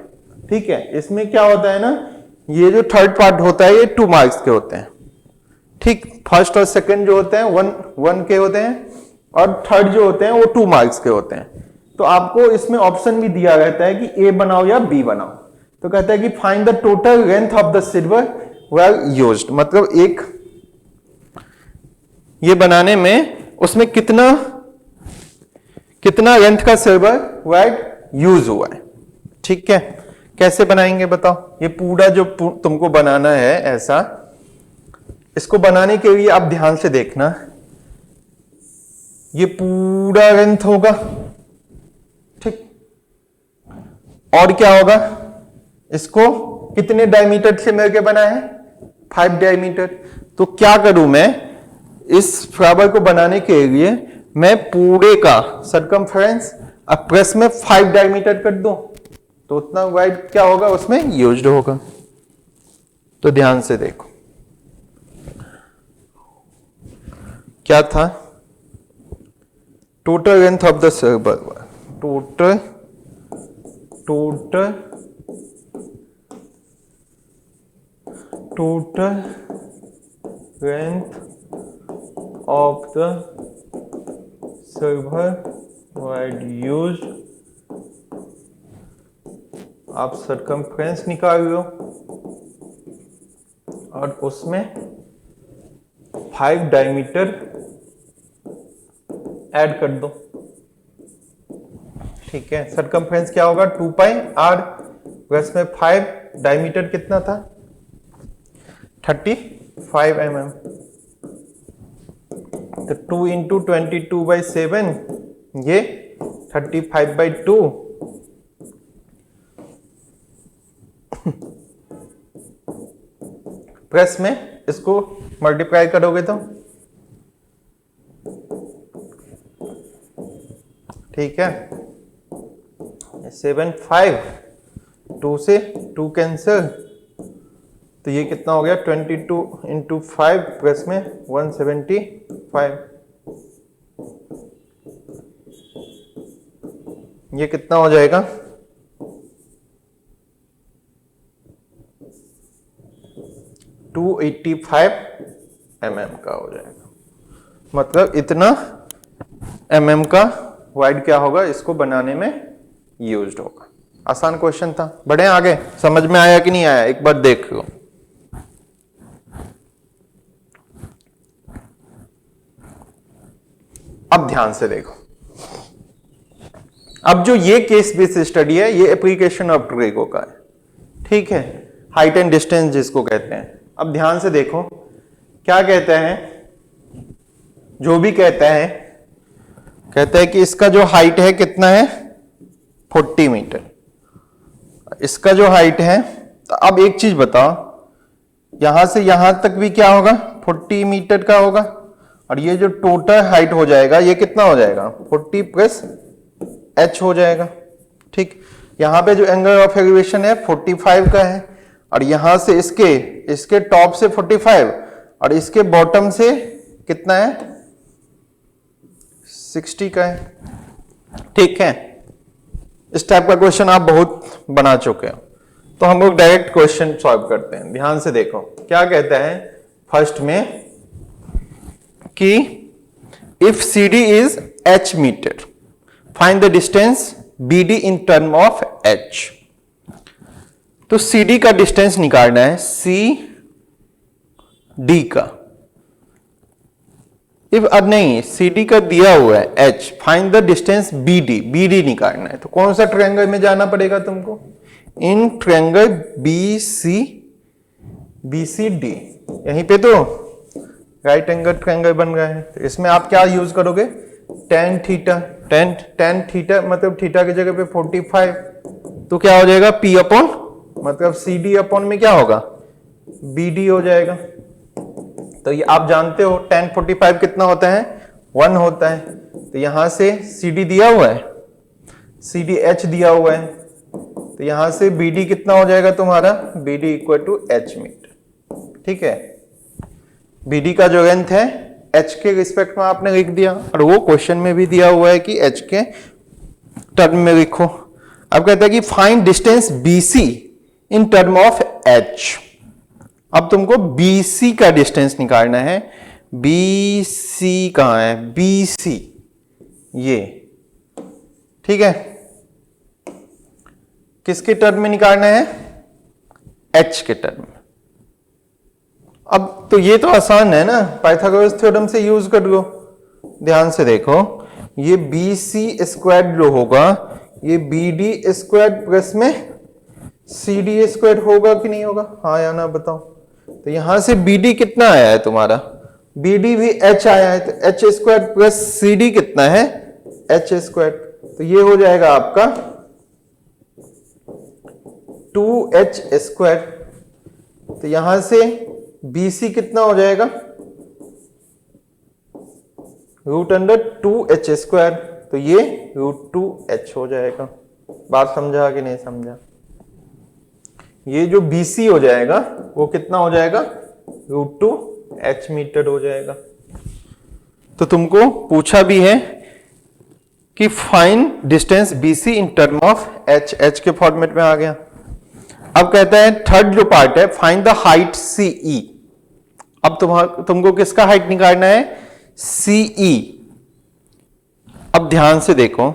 ठीक है, इसमें क्या होता है ना, ये जो थर्ड पार्ट होता है ये 2 मार्क्स के होते हैं। ठीक, फर्स्ट और सेकंड जो होते हैं 1 के होते हैं और थर्ड जो होते हैं वो 2 मार्क्स के होते हैं। तो आपको इसमें ऑप्शन भी दिया रहता है कि ए बनाओ या बी बनाओ। तो कहता है कि find the total length of the silver well used, मतलब एक ये बनाने में उसमें कितना लेंथ का सिल्वर वेल यूज हुआ है। ठीक है, कैसे बनाएंगे बताओ? ये पूरा जो तुमको बनाना है ऐसा, इसको बनाने के लिए आप ध्यान से देखना, ये पूरा लेंथ होगा। ठीक, और क्या होगा, इसको कितने डायमीटर से मिलकर बना है 5 डायमीटर। तो क्या करूं मैं, इस फ्लावर को बनाने के लिए मैं पूरे का सरकमफ्रेंस प्लस में 5 डायमीटर कर दूं, तो उतना वाइड क्या होगा उसमें यूज्ड होगा। तो ध्यान से देखो, क्या था, total length of the server, total length of the server wide use, आप सरकमफ्रेंस निकाल लो और उसमें 5 डायमीटर ऐड कर दो। ठीक है, सरकमफ्रेंस क्या होगा 2 पाई r प्लस में 5, डायमीटर कितना था 35 mm, तो 2 इंटू 22/7 ये 35/2, प्लस में इसको मल्टीप्लाई करोगे तो ठीक है 7 5, 2 से 2 कैंसिल, तो ये कितना हो गया 22 इंटू 5 प्लस में 175, ये कितना हो जाएगा 285 mm का हो जाएगा। मतलब इतना mm का वाइड क्या होगा, इसको बनाने में यूज्ड होगा। आसान क्वेश्चन था। बढ़े आगे, समझ में आया कि नहीं आया, एक बार देख लो। अब ध्यान से देखो, अब जो ये केस बेस्ड स्टडी है ये एप्लीकेशन ऑफ ट्रेगो का है, ठीक है, हाइट एंड डिस्टेंस जिसको कहते हैं। अब ध्यान से देखो क्या कहते हैं, जो भी कहता है कि इसका जो हाइट है कितना है 40 मीटर, इसका जो हाइट है, तो अब एक चीज बताओ, यहां से यहां तक भी क्या होगा 40 मीटर का होगा, और ये जो टोटल हाइट हो जाएगा ये कितना हो जाएगा 40 प्लस h हो जाएगा। ठीक, यहां पे जो एंगल ऑफ एलिवेशन है 45 का है, और यहां से इसके टॉप से 45 और इसके बॉटम से कितना है 60 का है। ठीक है, इस टाइप का क्वेश्चन आप बहुत बना चुके हो, तो हम लोग डायरेक्ट क्वेश्चन सॉल्व करते हैं। ध्यान से देखो क्या कहता है फर्स्ट में कि if CD is h metre, find the distance BD in term of h। तो CD का डिस्टेंस निकालना है, CD का, इफ अब नहीं CD का दिया हुआ है h, find the distance BD निकालना है। तो कौन सा ट्रायंगल में जाना पड़ेगा तुमको, इन ट्रायंगल BCD, यहीं पे तो राइट एंगल ट्रायंगल बन रहा है, तो इसमें आप क्या यूज करोगे tan थीटा, tan थीटा मतलब थीटा की जगह पे 45, तो क्या हो जाएगा P अपॉन, मतलब CD अपॉन में क्या होगा BD हो जाएगा। तो ये आप जानते हो tan 45 कितना होता है 1 होता है, तो यहां से CD दिया हुआ है, CD h दिया हुआ है, तो यहां से BD कितना हो जाएगा तुम्हारा, BD equal to h metre. ठीक है, BD का जो लेंथ है h के रिस्पेक्ट में आपने लिख दिया, और वो क्वेश्चन में भी दिया हुआ है कि h के टर्म में लिखो। अब कहता है कि find distance BC in term of h। अब तुमको BC का डिस्टेंस निकालना है, BC कहां है, BC ये, ठीक है, किसके टर्म में निकालना है h के टर्म में। अब तो ये तो आसान है ना, पाइथागोरस थ्योरम से यूज कर लो। ध्यान से देखो, ये BC स्क्वायर जो होगा ये BD स्क्वायर प्लस में CD स्क्वायर होगा कि नहीं होगा, हाँ या ना बताओ। तो यहां से BD कितना आया है तुम्हारा, BD भी h आया है, तो h स्क्वायर प्लस CD कितना है h स्क्वायर, तो ये हो जाएगा आपका 2h स्क्वायर। तो यहां से BC कितना हो जाएगा √2h स्क्वायर, तो ये √2h हो जाएगा। बात समझा कि नहीं समझा, ये जो BC हो जाएगा वो कितना हो जाएगा √2h मीटर हो जाएगा। तो तुमको पूछा भी है कि find distance BC in term of H के फॉर्मेट में आ गया। अब कहता है थर्ड जो पार्ट है, फाइंड द हाइट CE। अब तुमको किसका हाइट निकालना है? CE। अब ध्यान से देखो,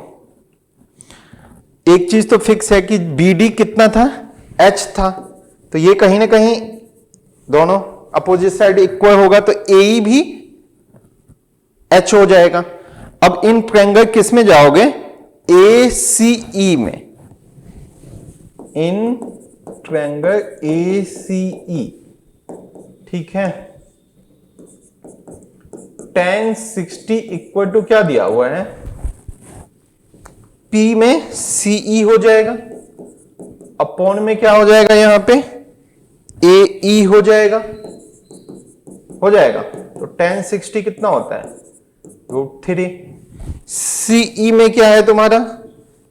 एक चीज तो फिक्स है कि BD कितना था? H था, तो ये कहीं ना कहीं दोनों अपोजिट साइड इक्वल होगा, तो AE भी H हो जाएगा। अब इन ट्रायंगल किस में जाओगे? ACE में। इन ट्रायंगल ACE, ठीक है। tan 60 इक्वल टू क्या दिया हुआ है? P में CE हो जाएगा, अपॉन में क्या हो जाएगा? यहां पे AE हो जाएगा, तो tan 60 कितना होता है? √3। CE में क्या है तुम्हारा?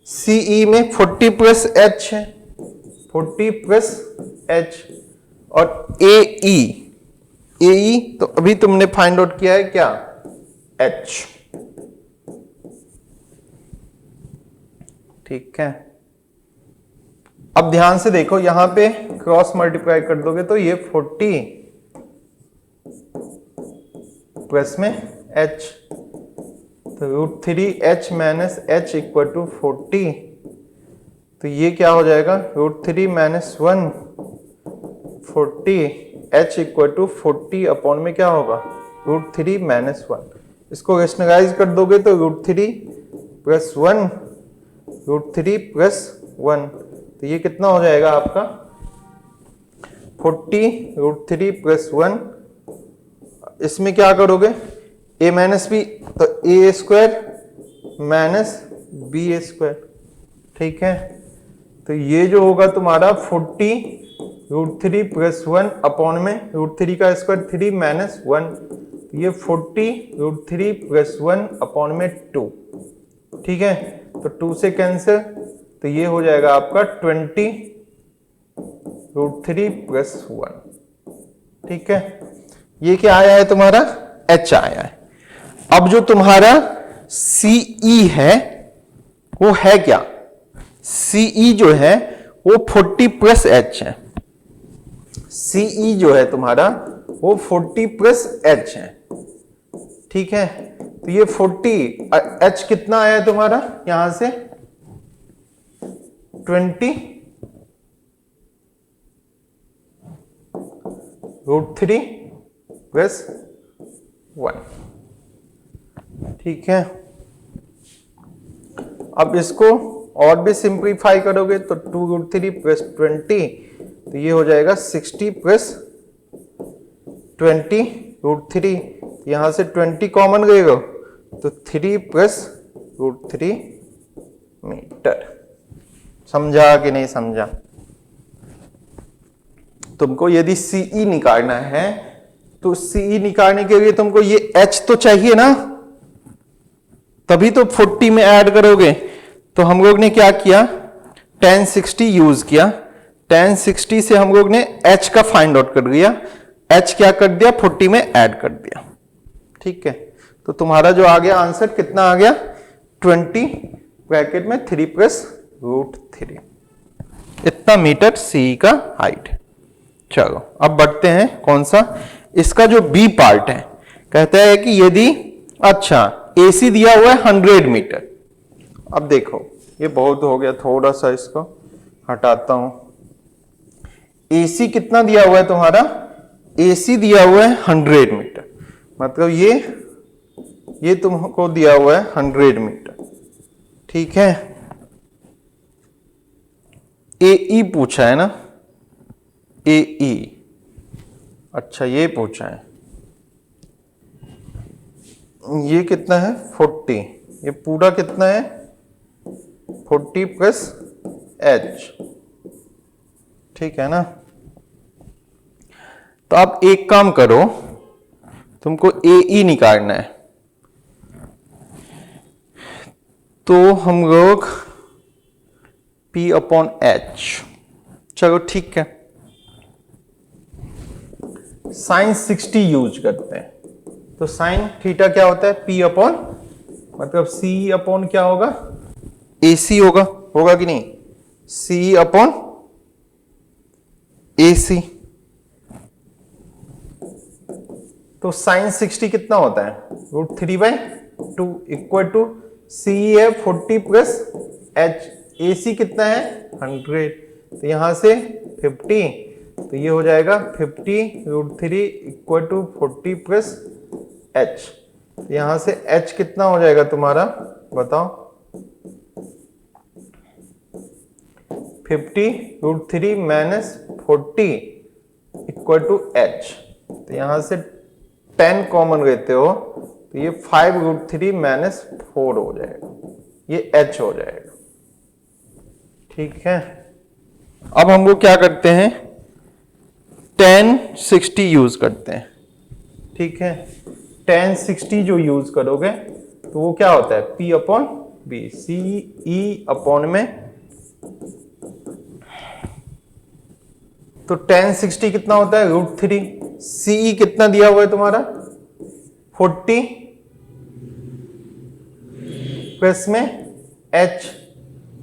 CE में 40 प्लस H है, 40 प्लस H। और AE तो अभी तुमने फाइंड आउट किया है क्या? H। ठीक है। अब ध्यान से देखो, यहां पे क्रॉस मल्टीप्लाई कर दोगे तो ये 40 प्लस में H, तो √3H minus H equal to 40। तो ये क्या हो जाएगा? √3 minus 1 40, H equal to 40 upon में क्या होगा? √3 माइनस 1। इसको रेशनलाइज कर दोगे तो √3 प्लस 1, √3 प्लस 1, तो ये कितना हो जाएगा आपका? 40 √3 प्लस 1। इसमें क्या करोगे? A माइनस बी, तो A स्क्वायर माइनस B², ठीक है। तो ये जो होगा तुम्हारा 40 √3 प्लस 1 अपॉन में √3 का स्क्वायर 3 माइनस 1, तो ये 40 √3 प्लस 1 अपॉन में 2, ठीक है। तो 2 से कैंसिल, तो ये हो जाएगा आपका 20 √3 प्लस 1, ठीक है। ये क्या आया है तुम्हारा? H आया है। अब जो तुम्हारा CE है वो है क्या? CE जो है वो 40 प्लस H है। CE जो है तुम्हारा वो 40 प्लस H है, ठीक है। तो ये 40, H कितना आया तुम्हारा? यहां से 20 √3 प्लस 1, ठीक है। अब इसको और भी सिंप्लीफाई करोगे तो 2 √3 प्लस 20, तो ये हो जाएगा 60 प्लस 20 √3। यहां से 20 कॉमन गएगा तो 3 प्लस √3 मीटर। समझा कि नहीं समझा? तुमको यदि CE निकालना है तो CE निकालने के लिए तुमको ये H तो चाहिए ना, तभी तो 40 में ऐड करोगे। तो हम लोग ने क्या किया? tan 60 यूज किया। tan 60 से हम लोग ने H का फाइंड आउट कर लिया, H क्या कर दिया? 40 में ऐड कर दिया, ठीक है। तो तुम्हारा जो आ गया आंसर कितना आ गया? 20 ब्रैकेट में 3 प्लस √3, इतना मीटर CE का हाइट है। चलो अब बढ़ते हैं, कौन सा? इसका जो B पार्ट है, कहता है कि यदि, अच्छा AC दिया हुआ है 100 मीटर। अब देखो ये बहुत हो गया, थोड़ा सा इसको हटाता हूं। AC कितना दिया हुआ है तुम्हारा? AC दिया हुआ है 100 मीटर, मतलब ये तुमको दिया हुआ है 100 मीटर, ठीक है। AE पूछा है ना? AE, अच्छा ये पूछा है। ये कितना है? 40। ये पूरा कितना है? 40 प्लस H, ठीक है ना। तो आप एक काम करो, तुमको AE निकालना है, तो हम लोग P/H, चलो ठीक है, sin 60 यूज करते हैं। तो तो साइन थीटा क्या होता है, पी अपॉन मतलब सी अपॉन क्या होगा, ए सी होगा कि नहीं, सी अपॉन ए सी। तो साइन 60 कितना होता है, √3/2 इक्वल टू सी है 40 प्लस एच, ए सी कितना है 100, तो यहां से 50, तो ये हो जाएगा 50√3 इक्वल टू 40 प्लस एच। यहां से एच कितना हो जाएगा तुम्हारा बताओ, 50√3 माइनस 40 इक्वल टू एच। तो यहां से 10 कॉमन लेते हो तो ये 5√3 माइनस 4 हो जाएगा, ये एच हो जाएगा। ठीक है, अब हम लोग क्या करते हैं, tan 60 यूज करते हैं। ठीक है, tan 60 जो यूज करोगे तो वो क्या होता है, P अपॉन बी, सी ई अपॉन में, तो tan 60 कितना होता है √3, सी कितना दिया हुआ है तुम्हारा 40 प्लस में h,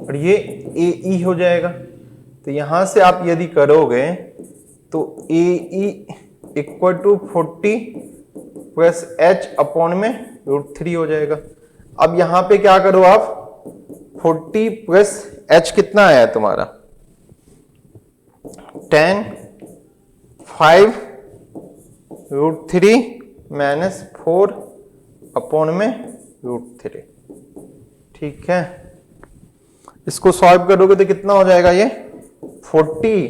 और ये ए ई हो जाएगा। तो यहां से आप यदि करोगे तो A E equal to 40 plus H upon में √3 हो जाएगा। अब यहां पे क्या करो आप, 40 प्लस एच कितना आया तुम्हारा, tan 5√3 माइनस 4 अपॉन में √3। ठीक है, इसको सॉल्व करोगे तो कितना हो जाएगा, ये 40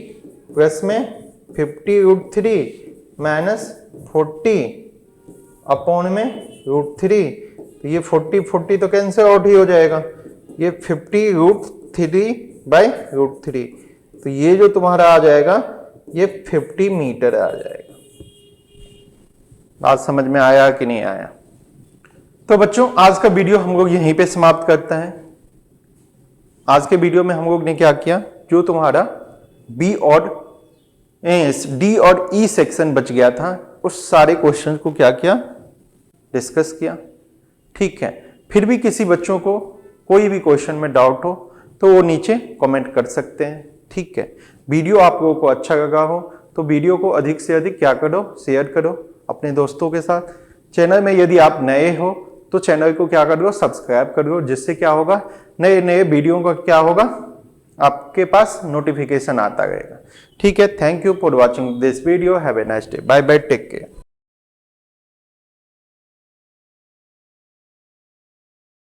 प्लस में 50√3 माइनस 40 अपॉन में √3, तो ये 40 तो कैंसिल आउट ही हो जाएगा, ये 50√3/√3, तो ये जो तुम्हारा आ जाएगा ये 50 मीटर आ जाएगा। बात समझ में आया कि नहीं आया? तो बच्चों आज का वीडियो हम लोग यहीं पे समाप्त करते हैं। आज के वीडियो में हम लोग ने क्या किया, जो तुम्हारा डी और ई सेक्शन बच गया था उस सारे क्वेश्चन को क्या किया, डिस्कस किया। ठीक है, फिर भी किसी बच्चों को कोई भी क्वेश्चन में डाउट हो तो वो नीचे कमेंट कर सकते हैं। ठीक है, वीडियो आप लोगों को अच्छा लगा हो तो वीडियो को अधिक से अधिक क्या करो, शेयर करो अपने दोस्तों के साथ। चैनल में यदि आप नए हो तो चैनल को क्या करो, सब्सक्राइब करो, जिससे क्या होगा, नए नए वीडियो का क्या होगा, आपके पास नोटिफिकेशन आता रहेगा। ठीक है, thank you for watching this video, have a nice day, bye bye, take care.